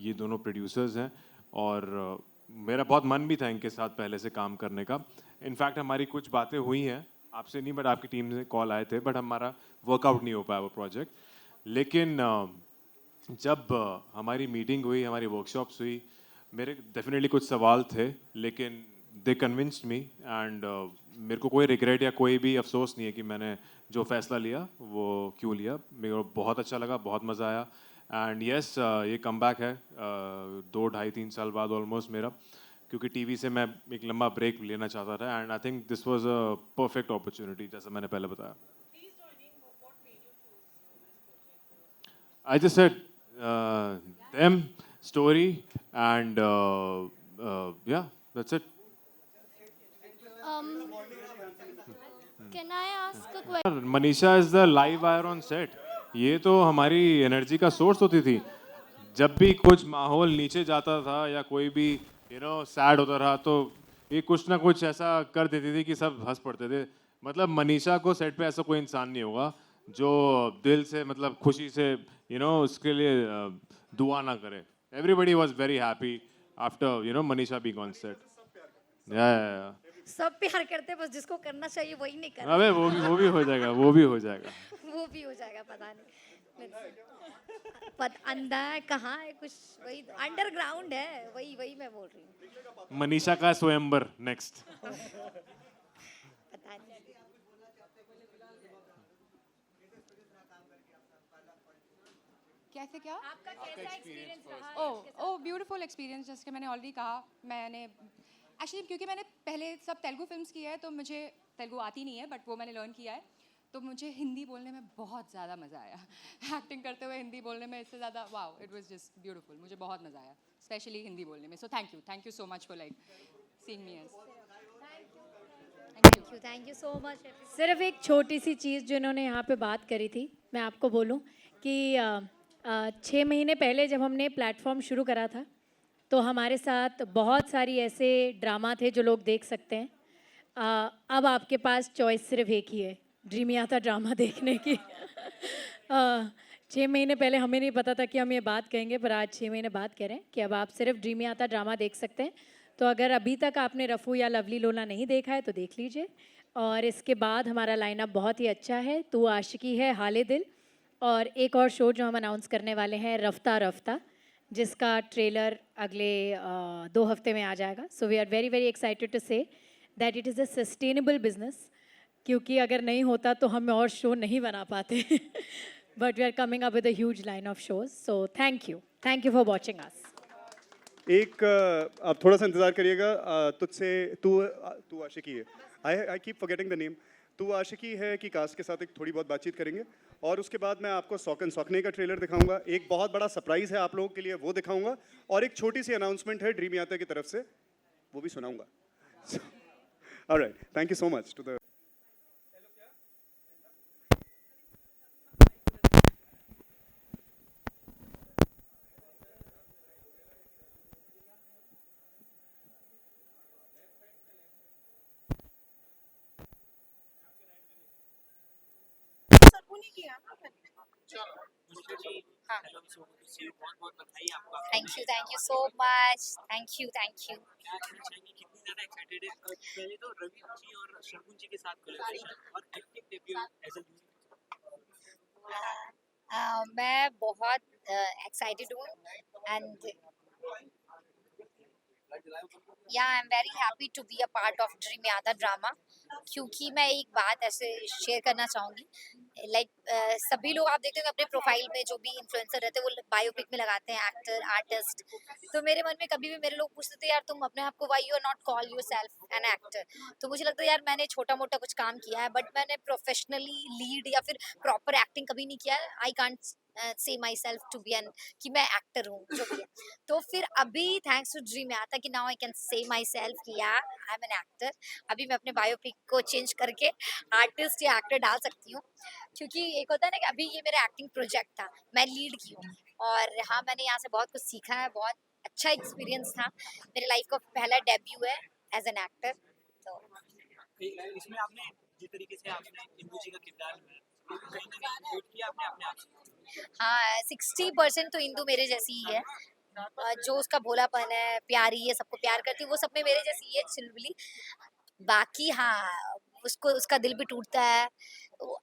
ये दोनों प्रोड्यूसर्स हैं, और मेरा बहुत मन भी था इनके साथ पहले से काम करने का. इनफैक्ट हमारी कुछ बातें हुई हैं, आपसे नहीं बट आपकी टीम से कॉल आए थे, बट हमारा वर्कआउट नहीं हो पाया वो प्रोजेक्ट. लेकिन जब हमारी मीटिंग हुई, हमारी वर्कशॉप्स हुई, मेरे डेफिनेटली कुछ सवाल थे, लेकिन दे कन्विंस्ड मी एंड मेरे को कोई रिग्रेट या कोई भी अफसोस नहीं है कि मैंने जो फैसला लिया वो क्यों लिया। मेरे को बहुत अच्छा लगा, बहुत मज़ा आया एंड यस ये कम बैक है 2-2.5-3 साल बाद ऑलमोस्ट मेरा, क्योंकि टीवी से मैं एक लंबा ब्रेक लेना चाहता था and I think this was a perfect opportunity, जैसा मैंने पहले बताया। I just said them, story, and yeah, that's it. Can I ask a question? Manisha is the live wire on set. ये तो हमारी एनर्जी का सोर्स होती थी। जब भी कुछ माहौल नीचे जाता था या कोई भी सैड होता रहा तो ये कुछ ना कुछ ऐसा कर देती थी कि सब हंस पड़ते थे। मतलब मनीषा को सेट पे ऐसा कोई इंसान नहीं होगा जो दिल से मतलब खुशी से उसके लिए दुआ ना करे। Everybody was very happy after Manisha being on set. या सब प्यार करते हैं, बस जिसको करना चाहिए वही नहीं कर अबे वो भी हो जाएगा, वो भी हो जाएगा। वो भी हो जाएगा, पता नहीं अंधा है कहाँ है, कुछ वही अंडरग्राउंड है, वही मैं बोल रही हूँ। मनीषा का स्वयंवर नेक्स्ट। पता नहीं। कैसे क्या आपका कैसा एक्सपीरियंस रहा? ओह ब्यूटीफुल एक्सपीरियंस, जैसे कि मैंने ऑलरेडी कहा। मैंने एक्चुअली क्योंकि मैंने पहले सब तेलुगु फिल्म्स की है तो मुझे तेलुगु आती नहीं है, बट वो मैंने लर्न किया है, तो मुझे हिंदी बोलने में बहुत ज़्यादा मज़ा आया। एक्टिंग करते हुए हिंदी बोलने में इससे ज़्यादा wow, it was just beautiful. मुझे बहुत मज़ा आया, स्पेशली हिंदी बोलने में। So thank you so much for like seeing me as. Thank you so much. सिर्फ एक छोटी सी चीज़ जो इन्होंने यहाँ पे बात करी थी, मैं आपको बोलूँ कि 6 महीने पहले जब हमने प्लेटफॉर्म शुरू करा था तो हमारे साथ बहुत सारी ऐसे ड्रामा थे जो लोग देख सकते हैं। अब आपके पास चॉइस सिर्फ एक ही है, ड्रीमियाता ड्रामा देखने की। 6 महीने पहले हमें नहीं पता था कि हम ये बात कहेंगे, पर आज 6 महीने बाद कह रहे हैं कि अब आप सिर्फ ड्रीमियाता ड्रामा देख सकते हैं। तो अगर अभी तक आपने रफ़ू या लवली लोला नहीं देखा है तो देख लीजिए। और इसके बाद हमारा लाइनअप बहुत ही अच्छा है। तू आशिकी है, हाले दिल, और एक और शो जो हम अनाउंस करने वाले हैं रफ्ता रफ्ता, जिसका ट्रेलर अगले 2 हफ्ते में आ जाएगा। So we are very very excited to say that it is a sustainable business, क्योंकि अगर नहीं होता तो हम और शो नहीं बना पाते। But we are coming up with a huge line of shows. So thank you for watching us. एक आप थोड़ा सा इंतजार करिएगा। तुझसे तू आशिकी है, I keep forgetting the name. तू आशिकी है कि कास्ट के साथ एक थोड़ी बहुत बातचीत करेंगे और उसके बाद मैं आपको सौकन सौकने का ट्रेलर दिखाऊंगा। एक बहुत बड़ा सरप्राइज है आप लोगों के लिए, वो दिखाऊंगा, और एक छोटी सी अनाउंसमेंट है ड्रीमियाता की तरफ से, वो भी सुनाऊंगा। Alright, thank you so much to the thank you so much. Thank you. कितनी ज्यादा एक्साइटेड है? पहले तो रवि जी और शर्गुन जी के साथ कोलैबोरेशन और एक्टिंग डेब्यू एज अ मैं बहुत एक्साइटेड हूँ and I am very happy to be a part of Dreamiyata drama, क्योंकि मैं एक बात ऐसे शेयर करना चाहूँगी। सभी लोग आप देखते हैं अपने प्रोफाइल में जो भी इन्फ्लुएंसर रहते हैं वो बायोपिक में लगाते हैं एक्टर आर्टिस्ट। तो मेरे मन में कभी भी मेरे लोग पूछते थे यार तुम अपने आप को why you are not call yourself an actor. तो मुझे लगता है यार मैंने छोटा मोटा कुछ काम किया है, बट मैंने प्रोफेशनली लीड या फिर प्रॉपर एक्टिंग कभी नहीं किया है। I can't say myself to be an कि मैं एक्टर हूँ जो भी है। तो फिर अभी थैंक्स टू ड्रीमियाता कि now I can say my self कि यार आई एम एन एक्टर। अभी मैं अपने बायोपिक को चेंज करके आर्टिस्ट या एक्टर डाल सकती हूँ, क्योंकि एक होता है ना कि अभी ये मेरा एक्टिंग प्रोजेक्ट था, मैं लीड की हूँ और हाँ मैंने यहाँ से बहुत कुछ सीखा है, बहुत अच्छा एक्सपीरियंस था। मेरे लाइफ का पहला डेब्यू है एज एन एक्टर। तो इसमें आपने जिस तरीके से आपने इंदु जी का किरदार निभाया, कहीं ना कहीं रिलेट किया आपने अपने आप से? हाँ 60% तो इंदु मेरे जैसी ही है। जो उसका भोलापन है, प्यारी है, सबको प्यार करती है, वो सब में मेरे जैसी ही है चिलबिली। बाकी हाँ उसका दिल भी टूटता है,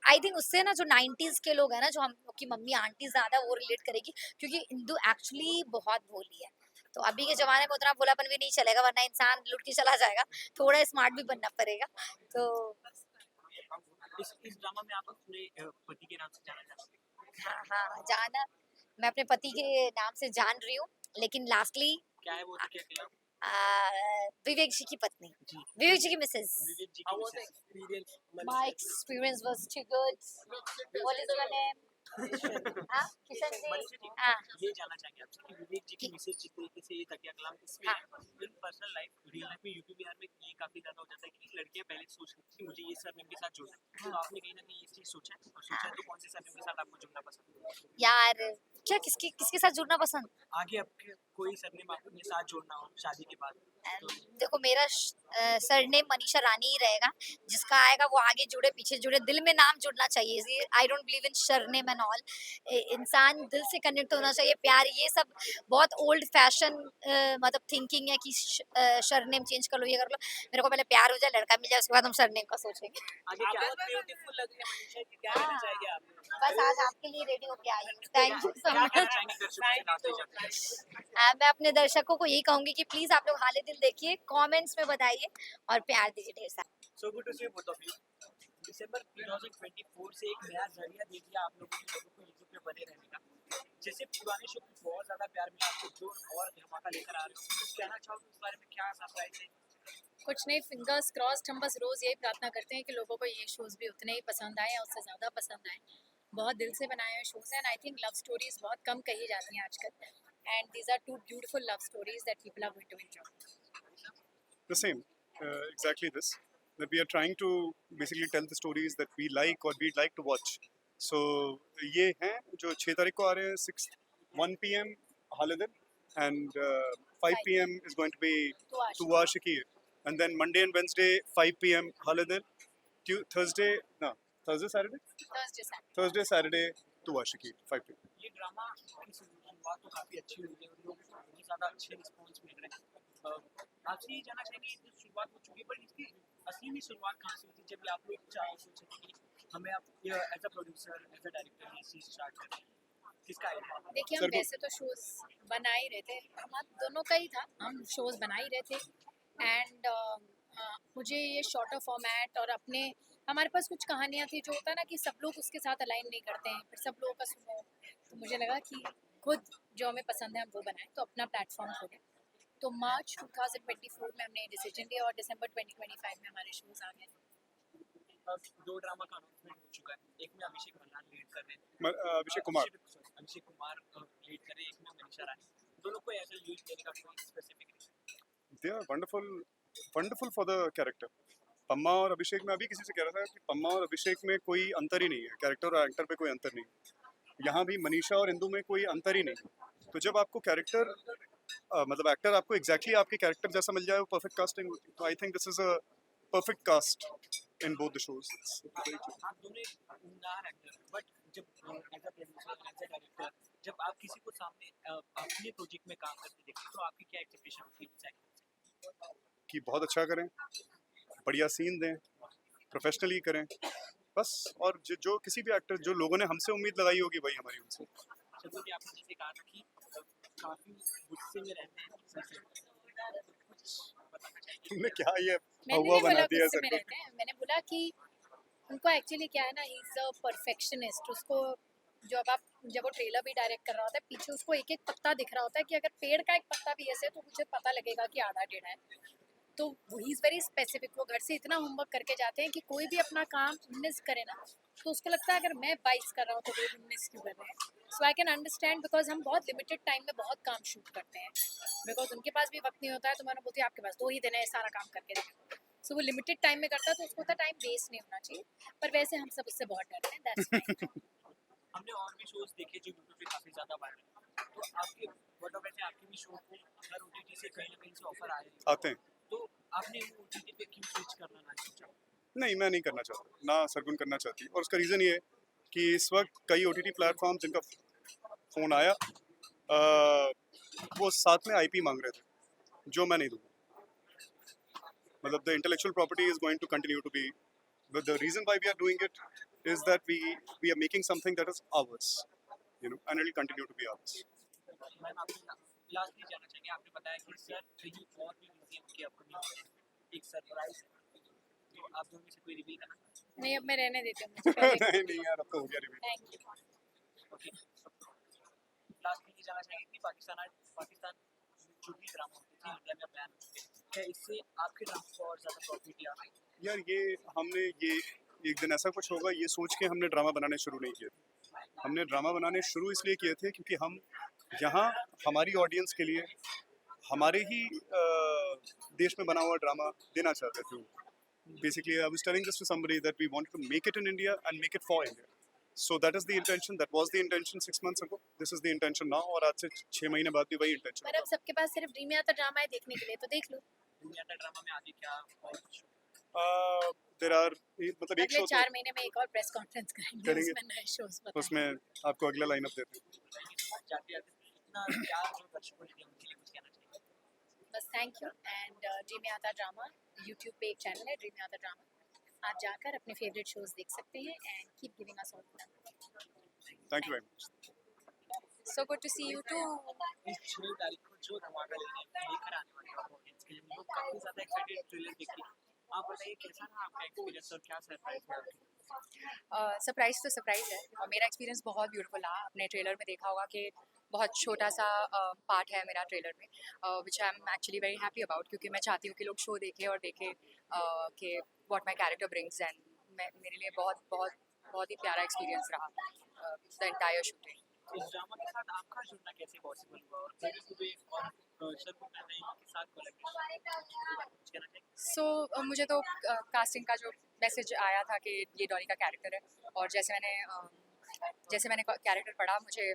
आई थिंक उससे ना जो 90s के लोग हैं ना, जो हम लोग की मम्मी आंटी ज़्यादा वो रिलेट करेगी, क्योंकि हिंदू एक्चुअली बहुत भोली है। तो अभी के ज़माने में उतना भोलापन भी नहीं चलेगा, वरना इंसान लुट के चला जाएगा, थोड़ा स्मार्ट भी बनना पड़ेगा। तो इस ड्रामा में आप अपने पति के नाम से जाना चाहते हैं? हाँ हाँ, जाना मैं अपने पति के नाम से जान रही हूँ, लेकिन लास्टली क्या है वो तो क्या कहला? विवेक जी की पत्नी, विवेक जी की मिसेस। विवेक जी की experience My experience was too good. What is your name? हाँ, किशन जी। हाँ, ये जानना चाहेंगे आपसे कि विवेक जी की मिसेज जिस तरीके से ये तकिया कलाम इसमें इन पर्सनल लाइफ रियल लाइफ में यूपी बिहार में ये काफी ज्यादा हो जाता है कि लड़कियां पहले सोचती हैं कि मुझे ये सरनेम के साथ जोड़ना है, तो आपने कहीं ना कहीं ये चीज सोचा है और सोचा है तो कौन से सरनेम के साथ आपको जुड़ना पसंद है? यार क्या किसके किसके साथ जुड़ना पसंद? आगे आपके कोई सरनेम आपको ये साथ जोड़ना हो शादी के बाद तो देखो मेरा सरनेम मनीषा रानी ही रहेगा, जिसका आएगा वो आगे जुड़े पीछे जुड़े, दिल में नाम जुड़ना चाहिए। I don't believe in surname and all. इंसान दिल से कनेक्ट होना चाहिए, प्यार ये सब बहुत ओल्ड फैशन मतलब थिंकिंग है कि सरनेम चेंज कर लो, ये कर लो। मेरे को पहले प्यार हो जाए, लड़का मिल जाए, उसके बाद हम सरनेम का सोचेंगे। आगे क्या ब्यूटीफुल लग रही है मनीषा जी, क्या कहना चाहेंगे आप? बस आज आपके लिए रेडी होके आई हूँ। Thank you so much. मैं अपने दर्शकों को यही कहूंगी कि प्लीज आप लोग हाले दिल देखिए, कमेंट्स में बताइए और प्यार दीजिए ढेर सारा। So good to see both of you. दिसंबर 2024 से एक नया जरिया दे दिया आप लोगों को यूट्यूब पे बने रहने का। जैसे पुराने शो को बहुत ज्यादा प्यार मिला, आपको जो और धमाका लेकर आ रहे हो, कुछ कहना चाहोगे इस बारे में? क्या सरप्राइज है? कुछ नहीं, फिंगर्स क्रॉस्ड। हम बस रोज़ यही प्रार्थना करते हैं कि लोगों को ये शोज़ भी उतने ही पसंद आए या उससे ज़्यादा पसंद आए। बहुत दिल से बनाए हुए शोज़ हैं and I think love stories बहुत कम कही जाती हैं आजकल, and these are two beautiful love stories that people are going to enjoy. The same, exactly this. That we are trying to basically tell the stories that we like or we'd like to watch. So ये हैं जो 6 तारीख को आ रहे हैं 1 PM Holiday and 5 PM is going to be Tuwa Shakir, and then Monday and Wednesday 5 PM Holiday, Thursday Saturday Tuwa Shakir 5 PM. ये drama की शुरुआत तो काफी अच्छी हुई है और लोगों को बहुत ज्यादा अच्छे रिस्पॉन्स मिल रहे हैं। आपसे ये जानना चाहेंगे कि शुरुआत हो चुकी है, पर इसकी असली में शुरुआत कहाँ से हुई थी जब आप लोग सोचे थे कि हमें आप as a producer as a director ये चीज स्टार्ट करें? किसका आइडिया? देखिए हम वैसे तो शोज़ बना ही रहे थे, हम दोनों का ही था, हम शोज़ बना ही रहे थे एंड मुझे ये शॉर्टर फॉर्मेट और अपने हमारे पास कुछ कहानियाँ थी जो होता है ना कि सब लोग उसके साथ अलाइन नहीं करते हैं, फिर सब लोगों का सुनो, तो मुझे लगा कि खुद जो हमें पसंद है हम वो बनाएं, तो अपना प्लेटफॉर्म खोलें। तो मार्च 2024 में हमने डिसीजन लिया और दिसंबर 2025 में हमारे शोज़ आ गए। अब 2 ड्रामा का अनाउंसमेंट हो चुका है, एक में अभिषेक मल्लान लीड कर रहे हैं, अभिषेक कुमार लीड कर रहे हैं, एक में मनीषा रानी। दोनों को ऐसा लीड देने का कोई specific reason? They are wonderful for the character. Pamma और अभिषेक, मैं अभी किसी से कह रहा था कि पम्मा और अभिषेक में कोई अंतर ही नहीं है, कैरेक्टर और एक्टर में कोई अंतर नहीं है। यहाँ भी मनीषा और इंदु में कोई अंतर ही नहीं है। तो जब आपको कैरेक्टर मतलब एक्टर आपको एग्जैक्टली आपके कैरेक्टर जैसा मिल जाए, वो परफेक्ट कास्टिंग होती है। तो I think this is a perfect cast in both the shows. आप दोनों उम्दार एक्टर, बट जब as a producer as a director जब आप किसी को सामने अपने प्रोजेक्ट में काम करते देखते तो आपकी क्या एक्सपेक्टेशन होती है कि बहुत अच्छा करें, बढ़िया सीन दें, प्रोफेशनली करें बस। और जो किसी भी एक्टर जो लोगों ने हमसे उम्मीद लगाई होगी वही हमारी उनसे। चलो कि आपने जैसे कहा था कि काफी गुस्से में रहते हैं, तुमने क्या ये मैंने हवा नहीं बना बोला दिया गुस्से सर में को? रहते हैं, मैंने बोला कि उनको एक्चुअली क्या है ना, ही इज अ परफेक्शनिस्ट। उसको जब वो ट्रेलर भी डायरेक्ट कर रहा होता है, पीछे उसको एक एक पत्ता दिख रहा होता है कि अगर पेड़ का एक पत्ता भी ऐसे है तो मुझे पता लगेगा कि आधा टेढ़ा है। तो ही इज़ वेरी स्पेसिफिक। वो घर से इतना होमवर्क करके जाते हैं कि कोई भी अपना काम 19 करे ना तो उसको लगता है अगर मैं 22 कर रहा हूँ तो वो 19 क्यों कर रहे हैं। सो आई कैन अंडरस्टैंड, बिकॉज हम बहुत लिमिटेड टाइम में बहुत काम शूट करते हैं, बिकॉज उनके पास भी वक्त नहीं होता है। तो मैंने बोलती है आपके पास 2 ही दिन है सारा काम करके देखें। सो वो लिमिटेड टाइम में करता है तो उसको टाइम वेस्ट नहीं होना चाहिए, पर वैसे हम सब उससे बहुत डरते हैं। दैट्स हमने और भी शोज देखे जो यूट्यूब पे काफी ज्यादा वायरल हैं, तो आपके मतलब वैसे आपके भी शो को अगर ओटीटी से कहीं ना कहीं से ऑफर आते हैं तो आपने वो ओटीटी पे क्यों स्विच करना ना सोचा? नहीं, मैं नहीं करना चाहता, ना सरगुन करना चाहती। और उसका रीज़न ये है कि इस वक्त कई ओटीटी प्लेटफॉर्म जिनका फ़ोन आया वो साथ में आईपी मांग रहे थे, जो मैं नहीं दूँगा। मतलब the intellectual property is going to continue to be, the reason why we are doing it is that we are making something that is ours, you know, and it will continue to be ours. Ma'am आपने lastly जानना चाहेंगे, आपने बताया कि sir कहीं और भी museum के अपकमिंग एक सरप्राइज है, तो आप दोनों में से कोई रिवील करना चाहेंगे? नहीं, अब मैं रहने देती हूँ मुझे पहले। नहीं नहीं यार, अब तो हो गया reveal. Thank you. Okay, lastly ये जानना चाहेंगे कि पाकिस्तान जो भी ड्रामा होते थे इंडिया में बैन होते थे, क्या इससे आपके ड्रामा को और ज़्यादा प्रॉफिट आ रहा है? यार ये हमने ये एक दिन ऐसा कुछ होगा ये सोच के हमने ड्रामा बनाने शुरू नहीं किए थे। हमने ड्रामा बनाने शुरू इसलिए किए थे क्योंकि हम यहाँ हमारी ऑडियंस के लिए हमारे ही देश में बना हुआ ड्रामा देना चाहते थे। Basically I was telling this to somebody that we wanted to make it in India and make it for India. So that is the intention, that was the intention 6 months ago, this is the intention now, और आज से 6 महीने बाद भी वही intention. पर अब सबके पास सिर्फ ड्रीम आता ड्रामा है देखने के लिए, तो देख लो। दुनिया ड्रामा में आगे क्या और कुछ देयर आर मतलब एक अगले शो 4 महीने में एक और प्रेस कॉन्फ्रेंस करेंगे, उसमें नए शोज बताएंगे। उसमें आपको अगला लाइनअप देते हैं। जाते जाते इतना प्यार जो दर्शकों ने दिया उनके लिए कुछ कहना चाहिए? बस थैंक यू। एंड ड्रीम में आता ड्रामा यूट्यूब पे एक चैनल है ड्रीम में आता ड्रामा, आप जाकर अपने फेवरेट शोज देख सकते हैं and keep giving us all thank you very much. So good to see you too. इस 6 तारीख को जो धमाका लेकर आने वाले हैं ऑडियंस के लिए, हम लोग काफी ज्यादा एक्साइटेड ट्रेलर देख के। आप बताइए कैसा रहा आपका एक्सपीरियंस और क्या सरप्राइज है? सरप्राइज तो सरप्राइज है, और मेरा एक्सपीरियंस बहुत ब्यूटीफुल रहा। आपने ट्रेलर में देखा होगा कि बहुत छोटा सा पार्ट है मेरा ट्रेलर में, which I am actually very happy about, क्योंकि मैं चाहती हूँ कि लोग शो देखें और देखें कि what my character brings, and मेरे लिए बहुत बहुत बहुत ही प्यारा एक्सपीरियंस रहा द एंटायर शूटिंग। इस ड्रामा के साथ आपका जुड़ना कैसे पॉसिबल हुआ, और फिर सुबह और शर्मा मैम के साथ कोलैबोरेशन? सो मुझे तो कास्टिंग का जो मैसेज आया था कि ये डॉली का कैरेक्टर है, और जैसे मैंने कैरेक्टर पढ़ा, मुझे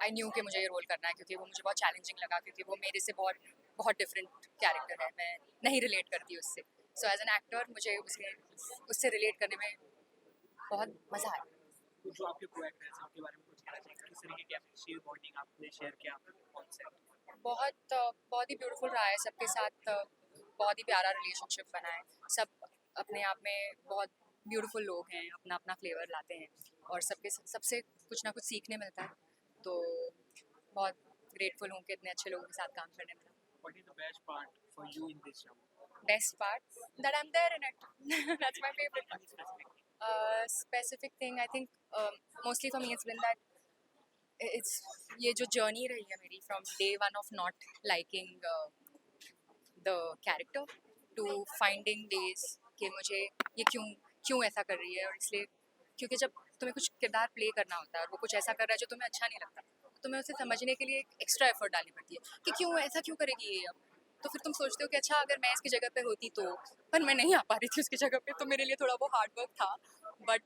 आई न्यू कि मुझे ये रोल करना है, क्योंकि वो मुझे बहुत चैलेंजिंग लगा, क्योंकि वो मेरे से बहुत बहुत डिफरेंट कैरेक्टर है, मैं नहीं रिलेट करती उससे। सो एज एन एक्टर मुझे उससे रिलेट करने में बहुत मज़ा आया। जो आपके को एक्टर्स हैं उनके बारे में कुछ कहना चाहिए, किस तरीके की आपकी शेयर बॉन्डिंग आपने शेयर किया कौन से? बहुत ही ब्यूटीफुल रहा है सबके साथ, बहुत ही प्यारा रिलेशनशिप बना है। सब अपने आप में बहुत ब्यूटीफुल लोग हैं, अपना अपना फ्लेवर लाते हैं, और सबसे कुछ ना कुछ सीखने मिलता है, तो बहुत ग्रेटफुल हूँ कि इतने अच्छे लोगों के साथ काम करने मिला। What is the best part for you in this show? Best part that I'm there in it. That's my favorite part. Specific thing, I think mostly for me it's been that it's ये जो journey रही है मेरी from day one of not liking the character to finding days कि मुझे ये क्यों ऐसा कर रही है, और इसलिए क्योंकि जब तुम्हें कुछ किरदार प्ले करना होता है और वो कुछ ऐसा कर रहा है जो तुम्हें अच्छा नहीं लगता, तो तुम्हें उसे समझने के लिए एक एक्स्ट्रा एफर्ट डालनी पड़ती है कि क्यों करेगी ये अब। तो फिर तुम सोचते हो कि अच्छा अगर मैं इसकी जगह पे होती तो, पर मैं नहीं आ पा रही थी उसकी जगह पे, तो मेरे लिए थोड़ा वो हार्ड वर्क था, बट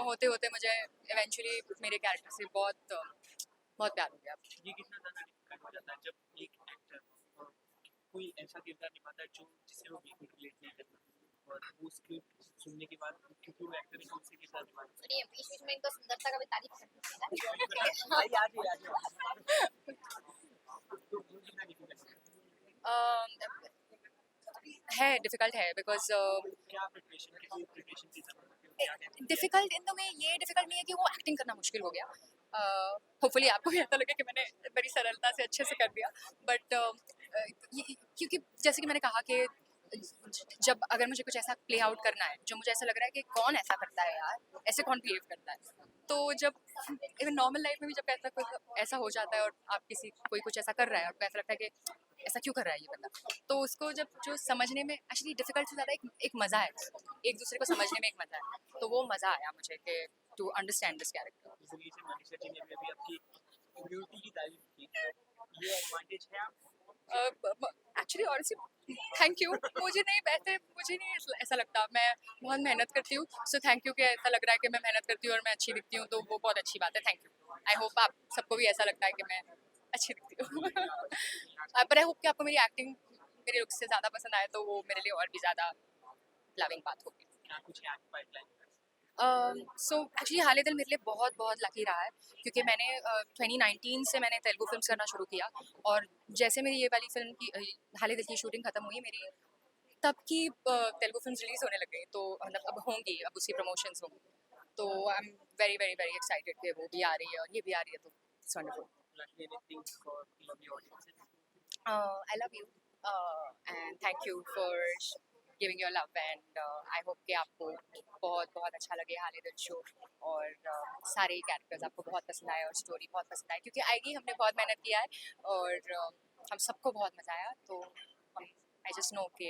होते होते मुझे इवेंचुअली मेरे कैरेक्टर से बहुत प्यार हो गया। ये कितना ज़्यादा डिफिकल्ट हो जाता है जब एक एक्टर कोई ऐसा किरदार निभाता है जिसे वो बिल्कुल रिलेट नहीं करता, और वो स्क्रिप्ट सुनने के बाद क्योंकि वो एक्टर है उसे किरदार निभाता है। ये बीच में इनका सुंदरता का भी तारीफ करते है डिफ़िकल्ट है, बिकॉज क्या प्रिपरेशन की ज़रूरत है? डिफ़िकल्ट इन द वे ये डिफ़िकल्ट नहीं है कि वो एक्टिंग करना मुश्किल हो गया। होपफुली आपको भी ऐसा लगे कि मैंने बड़ी सरलता से अच्छे से कर दिया, बट क्योंकि जैसे कि मैंने कहा कि जब अगर मुझे कुछ ऐसा प्ले आउट करना है जो मुझे ऐसा लग रहा है कि कौन ऐसा करता है यार, ऐसे कौन बिहेव करता है, तो जब इवन नॉर्मल लाइफ में भी जब ऐसा हो जाता है और आप कोई कुछ ऐसा कर रहा है और आपको ऐसा लगता है कि ऐसा क्यों कर रहा है ये बंदा, तो उसको जो समझने में एक्चुअली डिफिकल्ट से ज़्यादा एक मज़ा है, एक दूसरे को समझने में एक मज़ा है, तो वो मज़ा आया मुझे कि to understand this character. Manisha ji ने भी आपकी ब्यूटी की तारीफ की, ये एडवांटेज है आप एक्चुअली ऑनेस्टली थैंक यू। मुझे नहीं ऐसा लगता, मैं बहुत मेहनत करती हूँ, सो थैंक यू कि ऐसा लग रहा है कि मैं मेहनत करती हूँ और मैं अच्छी दिखती हूँ, तो वो बहुत अच्छी बात है, थैंक यू। आई होप आप सबको भी ऐसा लगता है कि मैं अच्छी दिखती हूँ। पर आई होप कि आपको मेरी एक्टिंग मेरे लुक से ज़्यादा पसंद आए, तो वो मेरे लिए और भी ज़्यादा लविंग बात होगी। सो एक्चुअली हाल दिल मेरे लिए बहुत बहुत लकी रहा है, क्योंकि मैंने 2019 से मैंने तेलुगु फिल्म्स करना शुरू किया, और जैसे मेरी ये वाली फिल्म की हाल दिल की शूटिंग ख़त्म हुई मेरी, तब की तेलुगु फिल्म्स रिलीज़ होने लग गई, तो मतलब अब होंगी, अब उसकी प्रमोशंस होंगी, तो आई am very very very excited कि वो भी आ रही है और ये भी आ रही है, तो it's wonderful. anything for lovely audiences? I love you and thank you for giving your love and I hope कि आपको बहुत बहुत अच्छा लगे हाले दिल शो और सारे कैरेक्टर्स आपको बहुत पसंद आए और स्टोरी बहुत पसंद आई, क्योंकि आएगी हमने बहुत मेहनत किया है और हम सबको बहुत मज़ा आया, तो आई जस्ट नो कि